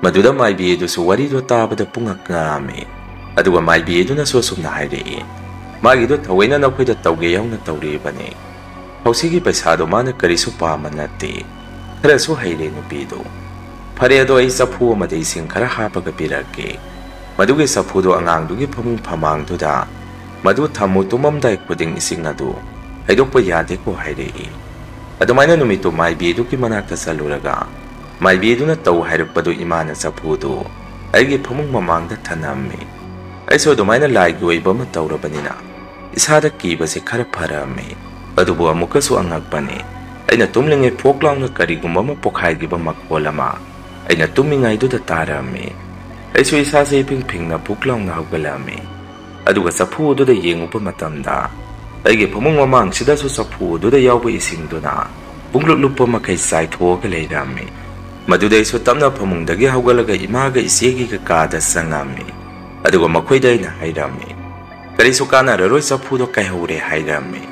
Speaker 2: ꯃꯗꯨꯗ ꯃꯥꯏꯕꯤ ꯑꯗꯨꯁꯨ ꯋꯥꯔꯤꯗꯣ ꯇꯥꯕꯗ ꯄꯨꯡꯉꯛ ꯉꯛꯑꯝꯃꯤ꯫ ꯑꯗꯨꯒ ꯃꯥꯏꯕꯤ ꯑꯗꯨꯅꯁꯨ ꯑꯁꯨꯝꯅ ꯍꯥꯏꯔꯛꯏ, ꯃꯥꯒꯤꯗꯣ ꯊꯑꯣꯏꯅ ꯅꯈꯣꯏꯗ ꯇꯧꯒꯦ ꯌꯥꯎꯅ ꯇꯧꯔꯤꯕꯅꯤ꯫ ꯍꯧꯁꯤꯒꯤ ꯄꯩꯁꯥꯗꯣ ꯃꯥꯅ ꯀꯔꯤꯁꯨ ꯄꯥꯝꯕ ꯅꯠꯇꯦ꯫ ꯈꯔꯁꯨ ꯍꯩꯔꯦ ꯅꯨꯄꯤꯗꯣ꯫ ꯐꯔꯦ, ꯑꯗꯣ ꯑꯩ ꯆꯐꯨ ꯑꯃꯗ ꯏꯁꯤꯡ ꯈꯔ ꯍꯥꯞꯄꯒ ꯄꯤꯔꯛꯀꯦ꯫ ꯃꯗꯨꯒꯤ ꯆꯐꯨꯗꯣ ꯑꯉꯥꯡꯗꯨꯒꯤ ꯐꯃꯨꯡ ꯐꯃꯥꯡꯗꯨꯗ ꯃꯗꯨ ꯊꯝꯃꯨ, ꯇꯨꯝꯃꯝꯗꯥꯏ ꯈꯨꯗꯤꯡ ꯏꯁꯤꯡ ꯑꯗꯨ ꯍꯩꯗꯣꯛꯄ ꯌꯥꯗꯦꯀꯣ ꯍꯥꯏꯔꯛꯏ꯫ ꯑꯗꯨꯃꯥꯏꯅ ꯅꯨꯃꯤꯠꯇꯨ ꯃꯥꯏꯕꯤ ꯑꯗꯨꯒꯤ ꯃꯅꯥꯛꯇ ꯆꯠꯂꯨꯔꯒ ꯃꯥꯏꯕꯤ ꯑꯗꯨꯅ ꯇꯧ ꯍꯥꯏꯔꯛꯄꯗꯨ ꯏꯃꯥꯅ ꯆꯐꯨꯗꯨ ꯑꯩꯒꯤ ꯐꯃꯨꯡ ꯃꯃꯥꯡꯗ ꯊꯅꯝꯃꯤ꯫ ꯑꯩꯁꯨ ꯑꯗꯨꯃꯥꯏꯅ ꯂꯥꯏꯒꯤ ꯑꯣꯏꯕ ꯑꯃ ꯇꯧꯔꯕꯅꯤꯅ ꯏꯁꯥꯗ ꯀꯤꯕꯁꯤ ꯈꯔ ꯐꯔꯝꯃꯤ꯫ ꯑꯗꯨꯕꯨ ꯑꯃꯨꯛꯀꯁꯨ ꯑꯉꯛꯄꯅꯤ, ꯑꯩꯅ ꯇꯨꯝꯂꯤꯉꯩ ꯐꯣꯛ ꯂꯥꯎꯅ ꯀꯔꯤꯒꯨꯝꯕ ꯑꯃ ꯄꯣꯈꯥꯏꯈꯤꯕ ꯃꯈꯣꯜ ꯑꯃ ꯑꯩꯅ ꯇꯨꯝꯃꯤꯉꯩꯗꯨꯗ ꯇꯥꯔꯝꯃꯤ꯫ ꯑꯩꯁꯨ ꯏꯁꯥꯁꯦ ꯏꯐꯤꯡ ꯐꯤꯡꯅ ꯄꯨꯛ ꯂꯥꯎꯅ ꯍꯧꯒꯠꯂꯝꯃꯤ꯫ ꯑꯗꯨꯒ ꯆꯐꯨ ꯑꯗꯨꯗ ꯌꯦꯡꯉꯨꯕ ꯃꯇꯝꯗ ꯑꯩꯒꯤ ꯐꯃꯨꯡ ꯃꯃꯥꯡꯁꯤꯗꯁꯨ ꯆꯐꯨ ꯑꯗꯨꯗ ꯌꯥꯎꯕ ꯏꯁꯤꯡꯗꯨꯅ ꯄꯨꯡꯂꯨꯞ ꯂꯨꯞꯄ ꯃꯈꯩ ꯆꯥꯏꯊꯣꯛꯑꯒ ꯂꯩꯔꯝꯃꯤ꯫ ꯃꯗꯨꯗ ꯑꯩꯁꯨ ꯇꯞꯅ ꯐꯃꯨꯡꯗꯒꯤ ꯍꯧꯒꯠꯂꯒ ꯏꯃꯥꯒ ꯏꯆꯦꯒꯤꯒ ꯀꯥꯗ ꯆꯪꯉꯝꯃꯤ꯫ ꯑꯗꯨꯒ ꯃꯈꯣꯏꯗ ꯑꯩꯅ ꯍꯥꯏꯔꯝꯃꯤ, ꯀꯔꯤꯁꯨ ꯀꯥꯟꯅꯔꯔꯣꯏ, ꯆꯐꯨꯗꯣ ꯀꯥꯏꯍꯧꯔꯦ ꯍꯥꯏꯔꯝꯃꯤ꯫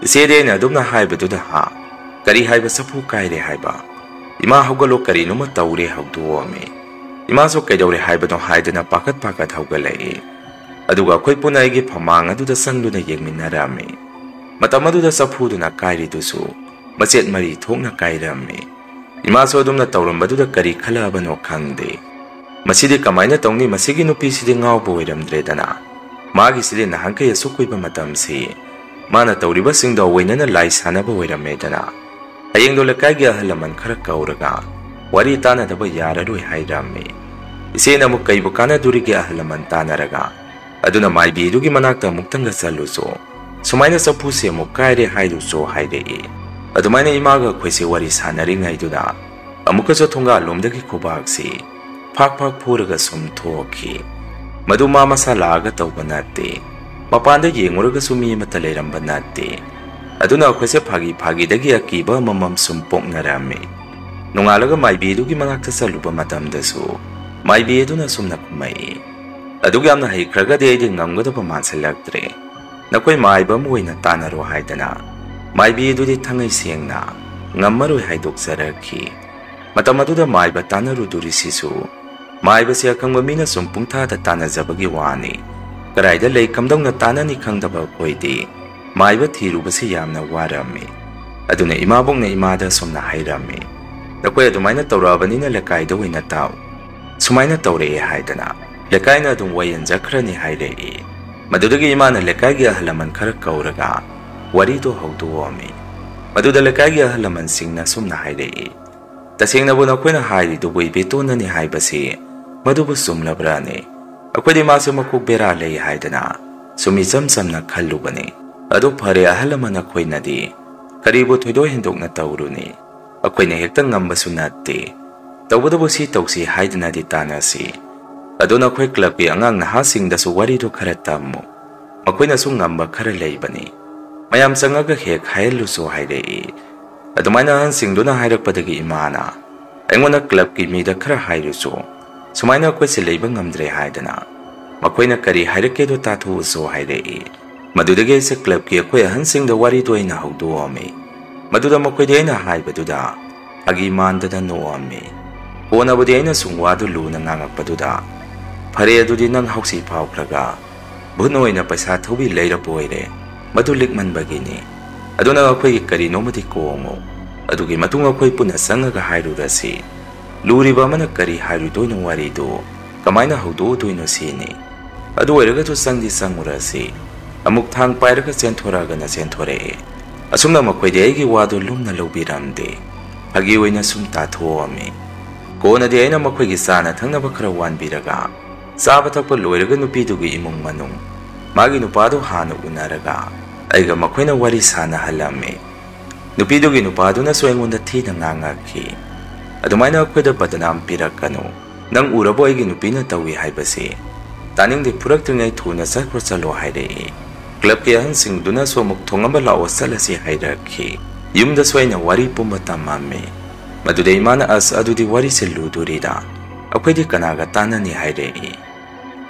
Speaker 2: ꯏꯆꯦꯗꯤ ꯑꯩꯅ ꯑꯗꯨꯝꯅ ꯍꯥꯏꯕꯗꯨꯗ ꯀꯔꯤ ꯍꯥꯏꯕ ꯆꯐꯨ ꯀꯥꯏꯔꯦ ꯍꯥꯏꯕ? ꯏꯃꯥ ꯍꯧꯒꯠꯂꯣ, ꯀꯔꯤꯅꯣꯃ ꯇꯧꯔꯦ ꯍꯧꯗꯣꯛꯑꯝꯃꯤ꯫ ꯏꯃꯥꯁꯨ ꯀꯩꯗꯧꯔꯦ ꯍꯥꯏꯕꯅꯣ ꯍꯥꯏꯗꯅ ꯄꯥꯈꯠ ꯄꯥꯈꯠ ꯍꯧꯒꯠꯂꯛꯏ꯫ ꯑꯗꯨꯒ ꯑꯩꯈꯣꯏ ꯄꯨꯟꯅ ꯑꯩꯒꯤ ꯐꯃꯥꯡ ꯑꯗꯨꯗ ꯆꯪꯗꯨꯅ ꯌꯦꯡꯃꯤꯟꯅꯔꯝꯃꯤ꯫ ꯃꯇꯝ ꯑꯗꯨꯗ ꯆꯐꯨꯗꯨꯅ ꯀꯥꯏꯔꯤꯗꯨꯁꯨ ꯃꯆꯦꯠ ꯃꯔꯤ ꯊꯣꯛꯅ ꯀꯥꯏꯔꯝꯃꯤ꯫ ꯏꯃꯥꯁꯨ ꯑꯗꯨꯝꯅ ꯇꯧꯔꯝꯕꯗꯨꯗ ꯀꯔꯤ ꯈꯜꯂꯛꯑꯕꯅꯣ ꯈꯪꯗꯦ꯫ ꯃꯁꯤꯗꯤ ꯀꯃꯥꯏꯅ ꯇꯧꯅꯤ, ꯃꯁꯤꯒꯤ ꯅꯨꯄꯤꯁꯤꯗꯤ ꯉꯥꯎꯕ ꯑꯣꯏꯔꯝꯗ꯭ꯔꯦꯗꯅ꯫ ꯃꯥꯒꯤꯁꯤꯗꯤ ꯅꯍꯥꯟꯈꯩ ꯑꯁꯨꯛ ꯀꯨꯏꯕ ꯃꯇꯝꯁꯤ ꯃꯥꯅ ꯇꯧꯔꯤꯕꯁꯤꯡꯗꯣ ꯑꯣꯏꯅꯅ ꯂꯥꯏ ꯁꯥꯟꯅꯕ ꯑꯣꯏꯔꯝꯃꯦꯗꯅ꯫ ꯍꯌꯦꯡꯗꯣ ꯂꯩꯀꯥꯏꯒꯤ ꯑꯍꯜ ꯂꯃꯟ ꯈꯔ ꯀꯧꯔꯒ ꯋꯥꯔꯤ ꯇꯥꯟꯅꯗꯕ ꯌꯥꯔꯔꯣꯏ ꯍꯥꯏꯔꯝꯃꯤ꯫ ꯏꯆꯦꯅ ꯑꯃꯨꯛ ꯀꯩꯕꯨ ꯀꯥꯟꯅꯗꯣꯔꯤꯒꯦ ꯑꯍꯜ ꯂꯃꯟ ꯇꯥꯟꯅꯔꯒ? ꯑꯗꯨꯅ ꯃꯥꯏꯕꯤ ꯑꯗꯨꯒꯤ ꯃꯅꯥꯛꯇ ꯑꯃꯨꯛꯇꯪꯒ ꯆꯠꯂꯨꯆꯣ, ꯁꯨꯃꯥꯏꯅ ꯆꯐꯨꯁꯦ ꯑꯃꯨꯛ ꯀꯥꯏꯔꯦ ꯍꯥꯏꯔꯨꯆꯣ ꯍꯥꯏꯔꯛꯏ꯫ ꯑꯗꯨꯃꯥꯏꯅ ꯏꯃꯥꯒ ꯑꯩꯈꯣꯏꯁꯦ ꯋꯥꯔꯤ ꯁꯥꯟꯅꯔꯤꯉꯩꯗꯨꯗ ꯑꯃꯨꯛꯀꯁꯨ ꯊꯣꯡꯒꯥꯜꯂꯣꯝꯗꯒꯤ ꯈꯨꯕꯥꯛꯁꯤ ꯐꯥꯛ ꯐꯥꯛ ꯐꯨꯔꯒ ꯊꯣꯛꯈꯤꯕꯒꯤ ꯃꯈꯣꯜ ꯑꯃ ꯏꯃꯥꯅ ꯉꯥꯎꯁꯟꯅꯔꯒ ꯁꯨꯝ ꯊꯣꯛꯈꯤ꯫ ꯃꯗꯨ ꯃꯥ ꯃꯁꯥ ꯂꯥꯛꯑꯒ ꯇꯧꯕ ꯅꯠꯇꯦ꯫ ꯃꯄꯥꯟꯗ ꯌꯦꯡꯉꯨꯔꯒꯁꯨ ꯃꯤ ꯑꯃꯠꯇ ꯂꯩꯔꯝꯕ ꯅꯠꯇꯦ꯫ ꯑꯗꯨꯅ ꯑꯩꯈꯣꯏꯁꯦ ꯐꯥꯒꯤ ꯐꯥꯒꯤꯗꯒꯤ ꯑꯀꯤꯕ ꯑꯃꯃꯝ ꯁꯨꯝ ꯄꯣꯛꯅꯔꯝꯃꯤ꯫ ꯅꯣꯡꯉꯥꯜꯂꯒ ꯃꯥꯏꯕꯤ ꯑꯗꯨꯒꯤ ꯃꯅꯥꯛꯇ ꯆꯠꯂꯨꯕ ꯃꯇꯝꯗꯁꯨ ꯃꯥꯏꯕꯤ ꯑꯗꯨꯅ ꯁꯨꯝꯅ ꯈꯨꯝꯃꯛꯏ, ꯑꯗꯨꯒ ꯌꯥꯝꯅ ꯍꯩꯈ꯭ꯔꯒꯗꯤ ꯑꯩꯗꯤ ꯉꯝꯒꯗꯕ ꯃꯥꯟꯁꯤꯜꯂꯛꯇ꯭ꯔꯦ ꯅꯈꯣꯏ ꯃꯥꯏꯕ ꯑꯃ ꯑꯣꯏꯅ ꯇꯥꯟꯅꯔꯣ ꯍꯥꯏꯗꯅ ꯃꯥꯏꯕꯤ ꯑꯗꯨꯗꯤ ꯊꯉꯩ ꯁꯦꯡꯅ ꯉꯝꯃꯔꯣꯏ ꯍꯥꯏꯗꯣꯛꯆꯔꯛꯈꯤ ꯃꯇꯝ ꯑꯗꯨꯗ ꯃꯥꯏꯕ ꯇꯥꯟꯅꯔꯨꯗꯣꯔꯤꯁꯤꯁꯨ ꯃꯥꯏꯕꯁꯤ ꯑꯈꯪꯕ ꯃꯤꯅ ꯁꯨꯝ ꯄꯨꯡꯊꯥꯗ ꯇꯥꯟꯅꯖꯕꯒꯤ ꯋꯥꯅꯤ ꯀꯔꯥꯏꯗ ꯂꯩ ꯀꯝꯗꯧꯅ ꯇꯥꯟꯅꯅꯤ ꯈꯪꯗꯕ ꯑꯩꯈꯣꯏꯗꯤ ꯃꯥꯏꯕ ꯊꯤꯔꯨꯕꯁꯤ ꯌꯥꯝꯅ ꯋꯥꯔꯝꯃꯤ ꯑꯗꯨꯅ ꯏꯃꯥꯕꯣꯛꯅ ꯏꯃꯥꯗ ꯁꯨꯝꯅ ꯍꯥꯏꯔꯝꯃꯤ ꯅꯈꯣꯏ ꯑꯗꯨꯃꯥꯏꯅ ꯇꯧꯔꯛꯑꯕꯅꯤꯅ ꯂꯩꯀꯥꯏꯗ ꯑꯣꯏꯅ ꯇꯥꯎ ꯁꯨꯃꯥꯏꯅ ꯇꯧꯔꯛꯑꯦ ꯍꯥꯏꯗꯅ ꯂꯩꯀꯥꯏꯅ ꯑꯗꯨꯝ ꯋꯥꯌꯦꯟꯖꯈ꯭ꯔꯅꯤ ꯍꯥꯏꯔꯛꯏ ꯃꯗꯨꯗꯒꯤ ꯏꯃꯥꯅ ꯂꯩꯀꯥꯏꯒꯤ ꯑꯍꯜ ꯂꯃꯟ ꯈꯔ ꯀꯧꯔꯒ ꯋꯥꯔꯤꯗꯣ ꯍꯧꯗꯣꯛꯑꯝꯃꯤ ꯃꯗꯨꯗ ꯂꯩꯀꯥꯏꯒꯤ ꯑꯍꯜ ꯂꯃꯟꯁꯤꯡꯅ ꯁꯨꯝꯅ ꯍꯥꯏꯔꯛꯏ ꯇꯁꯦꯡꯅꯕꯨ ꯅꯈꯣꯏꯅ ꯍꯥꯏꯔꯤꯗꯨꯕꯨ ꯏꯕꯦꯇꯣꯟꯅꯅꯤ ꯍꯥꯏꯕꯁꯤ ꯃꯗꯨꯕꯨ ꯆꯨꯝꯂꯕ꯭ꯔꯥꯅꯦ ꯑꯩꯈꯣꯏꯗꯤ ꯃꯥꯁꯦ ꯃꯀꯣꯛ ꯕꯦꯔꯥ ꯂꯩ ꯍꯥꯏꯗꯅ ꯁꯨꯝ ꯏꯆꯝ ꯆꯝꯅ ꯈꯜꯂꯨꯕꯅꯤ ꯑꯗꯨ ꯐꯔꯦ ꯑꯍꯜ ꯂꯃꯟ ꯑꯩꯈꯣꯏꯅꯗꯤ ꯀꯔꯤꯕꯨ ꯊꯣꯏꯗꯣꯛ ꯍꯦꯟꯗꯣꯛꯅ ꯇꯧꯔꯨꯅꯤ ꯑꯩꯈꯣꯏꯅ ꯍꯦꯛꯇ ꯉꯝꯕꯁꯨ ꯅꯠꯇꯦ ꯇꯧꯕꯗꯕꯨ ꯁꯤ ꯇꯧꯁꯤ ꯍꯥꯏꯗꯅꯗꯤ ꯇꯥꯟꯅꯁꯤ ꯑꯗꯨꯅ ꯑꯩꯈꯣꯏ ꯀ꯭ꯂꯕꯀꯤ ꯑꯉꯥꯡ ꯅꯍꯥꯁꯤꯡꯗꯁꯨ ꯋꯥꯔꯤꯗꯣ ꯈꯔ ꯇꯝꯃꯨ ꯃꯈꯣꯏꯅꯁꯨ ꯉꯝꯕ ꯈꯔ ꯂꯩꯕꯅꯤ ꯃꯌꯥꯝ ꯆꯪꯉꯒ ꯍꯦꯛ ꯍꯥꯏꯍꯜꯂꯨꯁꯨ ꯍꯥꯏꯔꯛꯏ ꯑꯗꯨꯃꯥꯏꯅ ꯑꯍꯟꯁꯤꯡꯗꯨꯅ ꯍꯥꯏꯔꯛꯄꯗꯒꯤ ꯏꯃꯥꯅ ꯑꯩꯉꯣꯟꯗ ꯀ꯭ꯂꯕꯀꯤ ꯃꯤꯗ ꯈꯔ ꯍꯥꯏꯔꯨꯁꯨ ꯁꯨꯃꯥꯏꯅ ꯑꯩꯈꯣꯏꯁꯦ ꯂꯩꯕ ꯉꯝꯗ꯭ꯔꯦ ꯍꯥꯏꯗꯅ ꯃꯈꯣꯏꯅ ꯀꯔꯤ ꯍꯥꯏꯔꯛꯀꯦꯗꯣ ꯇꯥꯊꯣꯛꯎꯁꯨ ꯍꯥꯏꯔꯛꯏ ꯃꯗꯨꯗꯒꯤ ꯑꯩꯁꯦ ꯀ꯭ꯂꯕꯀꯤ ꯑꯩꯈꯣꯏ ꯑꯍꯟꯁꯤꯡꯗ ꯋꯥꯔꯤꯗꯣ ꯑꯩꯅ ꯍꯧꯗꯣꯛꯑꯝꯃꯤ ꯃꯗꯨꯗ ꯃꯈꯣꯏꯗꯤ ꯑꯩꯅ ꯍꯥꯏꯕꯗꯨꯗ ꯐꯥꯒꯤ ꯃꯥꯟꯗꯅ ꯅꯣꯛꯑꯝꯃꯤ ꯀꯣꯟꯅꯕꯨꯗꯤ ꯑꯩꯅ ꯁꯨꯝ ꯋꯥꯗꯨ ꯂꯨꯅ ꯉꯥꯡꯉꯛꯄꯗꯨꯗ ꯐꯔꯦ ꯑꯗꯨꯗꯤ ꯅꯪ ꯍꯧꯁꯤ ꯐꯥꯎꯈ꯭ꯔꯒ ꯚꯨꯠꯅ ꯑꯣꯏꯅ ꯄꯩꯁꯥ ꯊꯧꯕꯤ ꯂꯩꯔꯕ ꯑꯣꯏꯔꯦ ꯃꯗꯨ ꯂꯤꯛꯃꯟꯕꯒꯤꯅꯤ ꯑꯗꯨꯅ ꯑꯩꯈꯣꯏꯒꯤ ꯀꯔꯤꯅꯣꯃꯗꯤ ꯀꯣꯡꯉꯨ ꯑꯗꯨꯒꯤ ꯃꯇꯨꯡ ꯑꯩꯈꯣꯏ ꯄꯨꯟꯅ ꯆꯪꯉꯒ ꯍꯥꯏꯔꯨꯔꯁꯤ ꯂꯨꯔꯤꯕ ꯑꯃꯅ ꯀꯔꯤ ꯍꯥꯏꯔꯨꯗꯣꯏꯅꯣ ꯋꯥꯔꯤꯗꯨ ꯀꯃꯥꯏꯅ ꯍꯧꯗꯣꯛꯎꯗꯣꯏꯅꯣ ꯁꯤꯅꯤ ꯑꯗꯨ ꯑꯣꯏꯔꯒꯁꯨ ꯆꯪꯗꯤ ꯆꯪꯉꯨꯔꯁꯤ ꯑꯃꯨꯛ ꯊꯥꯡ ꯄꯥꯏꯔꯒ ꯆꯦꯟꯊꯣꯔꯛꯑꯒꯅ ꯆꯦꯟꯊꯣꯔꯛꯑꯦ ꯑꯁꯨꯝꯅ ꯃꯈꯣꯏꯗꯤ ꯑꯩꯒꯤ ꯋꯥꯗꯨ ꯂꯨꯝꯅ ꯂꯧꯕꯤꯔꯝꯗꯦ ꯐꯥꯒꯤ ꯑꯣꯏꯅ ꯁꯨꯝ ꯇꯥꯊꯣꯛꯑꯝꯃꯤ ꯀꯣꯟꯅꯗꯤ ꯑꯩꯅ ꯃꯈꯣꯏꯒꯤ ꯆꯥꯅ ꯊꯛꯅꯕ ꯈꯔ ꯋꯥꯟꯕꯤꯔꯒ ꯆꯥꯕ ꯊꯛꯄ ꯂꯣꯏꯔꯒ ꯅꯨꯄꯤꯗꯨꯒꯤ ꯏꯃꯨꯡ ꯃꯅꯨꯡ ꯃꯥꯒꯤ ꯅꯨꯄꯥꯗꯨ ꯍꯥꯟꯅ ꯎꯅꯔꯒ ꯑꯩꯒ ꯃꯈꯣꯏꯅ ꯋꯥꯔꯤ ꯁꯥꯟꯅꯍꯜꯂꯝꯃꯤ ꯅꯨꯄꯤꯗꯨꯒꯤ ꯅꯨꯄꯥꯗꯨꯅꯁꯨ ꯑꯩꯉꯣꯟꯗ ꯊꯤꯅ ꯉꯥꯡꯉꯛꯈꯤ ꯑꯗꯨꯃꯥꯏꯅ ꯑꯩꯈꯣꯏꯗ ꯕꯗꯅꯥꯝ ꯄꯤꯔꯛꯀꯅꯨ ꯅꯪ ꯎꯔꯕꯣ ꯑꯩꯒꯤ ꯅꯨꯄꯤꯅ ꯇꯧꯏ ꯍꯥꯏꯕꯁꯤ ꯇꯥꯅꯤꯡꯗꯦ ꯐꯨꯔꯛꯇ꯭ꯔꯤꯉꯩ ꯊꯨꯅ ꯆꯠꯈ꯭ꯔꯣ ꯆꯠꯂꯣ ꯍꯥꯏꯔꯛꯏ ꯀ꯭ꯂꯕꯀꯤ ꯑꯍꯟꯁꯤꯡꯗꯨꯅꯁꯨ ꯑꯃꯨꯛ ꯊꯣꯡꯉꯝꯕ ꯂꯥꯛꯑꯣ ꯆꯠꯂꯁꯤ ꯍꯥꯏꯔꯛꯈꯤ ꯌꯨꯝꯗꯁꯨ ꯑꯩꯅ ꯋꯥꯔꯤ ꯄꯨꯝꯕ ꯇꯝꯃꯝꯃꯤ ꯃꯗꯨꯗ ꯏꯃꯥꯅ ꯑꯁ ꯑꯗꯨꯗꯤ ꯋꯥꯔꯤꯁꯦ ꯂꯨꯗꯣꯔꯤꯗ ꯑꯩꯈꯣꯏꯗꯤ ꯀꯅꯥꯒ ꯇꯥꯟꯅꯅꯤ ꯍꯥꯏꯔꯛꯏ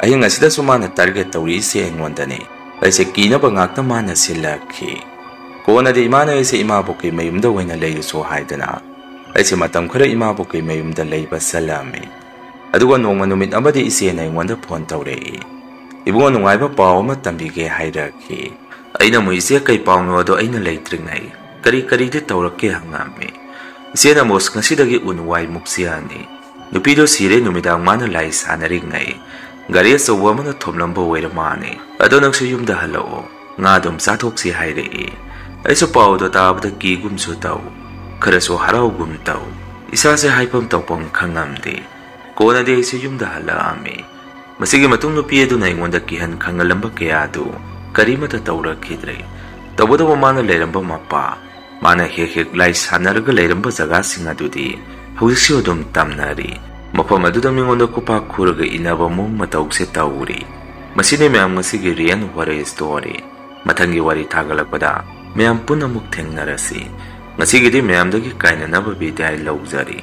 Speaker 2: ꯑꯍꯤꯡ ꯑꯁꯤꯗꯁꯨ ꯃꯥꯅ ꯇꯥꯔꯒꯦꯠ ꯇꯧꯔꯤꯁꯦ ꯑꯩꯉꯣꯟꯗꯅꯤ ꯑꯩꯁꯦ ꯀꯤꯅꯕ ꯉꯥꯛꯇ ꯃꯥꯅ ꯁꯤꯜꯂꯛꯈꯤ ꯀꯣꯟꯅꯗꯤ ꯏꯃꯥꯅ ꯑꯩꯁꯦ ꯏꯃꯥꯕꯣꯛꯀꯤ ꯃꯌꯨꯝꯗ ꯑꯣꯏꯅ ꯂꯩꯔꯨꯁꯨ ꯍꯥꯏꯗꯅ ꯑꯩꯁꯦ ꯃꯇꯝ ꯈꯔ ꯏꯃꯥꯕꯣꯛꯀꯤ ꯃꯌꯨꯝꯗ ꯂꯩꯕ ꯆꯠꯂꯝꯃꯤ ꯑꯗꯨꯒ ꯅꯣꯡꯃ ꯅꯨꯃꯤꯠ ꯑꯃꯗꯤ ꯏꯆꯦꯅ ꯑꯩꯉꯣꯟꯗ ꯐꯣꯟ ꯇꯧꯔꯛꯏ ꯏꯕꯨꯡꯉꯣ ꯅꯨꯡꯉꯥꯏꯕ ꯄꯥꯎ ꯑꯃ ꯇꯝꯕꯤꯒꯦ ꯍꯥꯏꯔꯛꯈꯤ ꯑꯩꯅ ꯑꯃꯨꯛ ꯏꯆꯦ ꯀꯩ ꯄꯥꯎꯅꯣ ꯑꯗꯣ ꯑꯩꯅ ꯂꯩꯇ꯭ꯔꯤꯉꯩ ꯀꯔꯤꯗꯤ ꯇꯧꯔꯛꯀꯦ ꯍꯪꯉꯝꯃꯤ ꯏꯆꯦꯅ ꯃꯣꯁ ꯉꯁꯤꯗꯒꯤ ꯎꯟꯋꯥꯏ ꯃꯨꯛꯆꯤꯌꯥꯅꯤ ꯅꯨꯄꯤꯗꯣ ꯁꯤꯔꯦ ꯅꯨꯃꯤꯗꯥꯡ ꯃꯥꯅ ꯂꯥꯏ ꯁꯥꯟꯅꯔꯤꯉꯩ ꯒꯥꯔꯤ ꯑꯆꯧꯕ ꯑꯃꯅ ꯊꯣꯝꯂꯝꯕ ꯑꯣꯏꯔ ꯃꯥꯅꯤ ꯑꯗꯣ ꯅꯪꯁꯨ ꯌꯨꯝꯗ ꯍꯜꯂꯛꯑꯣ ꯉꯥ ꯑꯗꯨꯝ ꯆꯥꯊꯣꯛꯁꯤ ꯍꯥꯏꯔꯛꯏ ꯑꯩꯁꯨ ꯄꯥꯎꯗꯣ ꯇꯥꯕꯗ ꯀꯤꯒꯨꯝꯁꯨ ꯇꯧ ꯈꯔꯁꯨ ꯍꯔꯥꯎꯒꯨꯝ ꯇꯧ ꯏꯁꯥꯁꯦ ꯍꯥꯏꯐꯝ ꯇꯧꯐꯝ ꯈꯪꯉꯝꯗꯦ ꯀꯣꯟꯅꯗꯤ ꯑꯩꯁꯨ ꯌꯨꯝꯗ ꯍꯜꯂꯛꯑꯝꯃꯤ ꯃꯁꯤꯒꯤ ꯃꯇꯨꯡ ꯅꯨꯄꯤ ꯑꯗꯨꯅ ꯑꯩꯉꯣꯟꯗ ꯀꯤꯍꯟ ꯈꯪꯍꯜꯂꯝꯕ ꯀꯌꯥꯗꯨ ꯀꯔꯤꯃꯠꯇ ꯇꯧꯔꯛꯈꯤꯗ꯭ꯔꯦ ꯇꯧꯕꯇꯕꯨ ꯃꯥꯅ ꯂꯩꯔꯝꯕ ꯃꯄꯥ ꯃꯥꯅ ꯍꯦꯛ ꯂꯥꯏ ꯁꯥꯟꯅꯔꯒ ꯂꯩꯔꯝꯕ ꯖꯒꯥꯁꯤꯡ ꯑꯗꯨꯗꯤ ꯍꯧꯖꯤꯛꯁꯨ ꯑꯗꯨꯝ ꯇꯝꯅꯔꯤ ꯃꯐꯝ ꯑꯗꯨꯗ ꯃꯤꯉꯣꯟꯗ ꯈꯨꯄꯥꯛ ꯈꯨꯔꯒ ꯏꯟꯅꯕ ꯃꯑꯣꯡ ꯃꯇꯧꯁꯦ ꯇꯧꯔꯤ ꯃꯁꯤꯅꯤ ꯃꯌꯥꯝ ꯉꯁꯤꯒꯤ ꯔꯤꯌꯦꯜ ꯋꯥꯔꯤ ꯁ꯭ꯇꯣꯔꯤ ꯃꯊꯪꯒꯤ ꯋꯥꯔꯤ ꯊꯥꯒꯠꯂꯛꯄꯗ ꯃꯌꯥꯝ ꯄꯨꯟꯅ ꯑꯃꯨꯛ ꯊꯦꯡꯅꯔꯁꯤ ꯉꯁꯤꯒꯤꯗꯤ ꯃꯌꯥꯝꯗꯒꯤ ꯀꯥꯏꯅꯅꯕ ꯕꯤꯗꯥꯏ ꯂꯧꯖꯔꯤ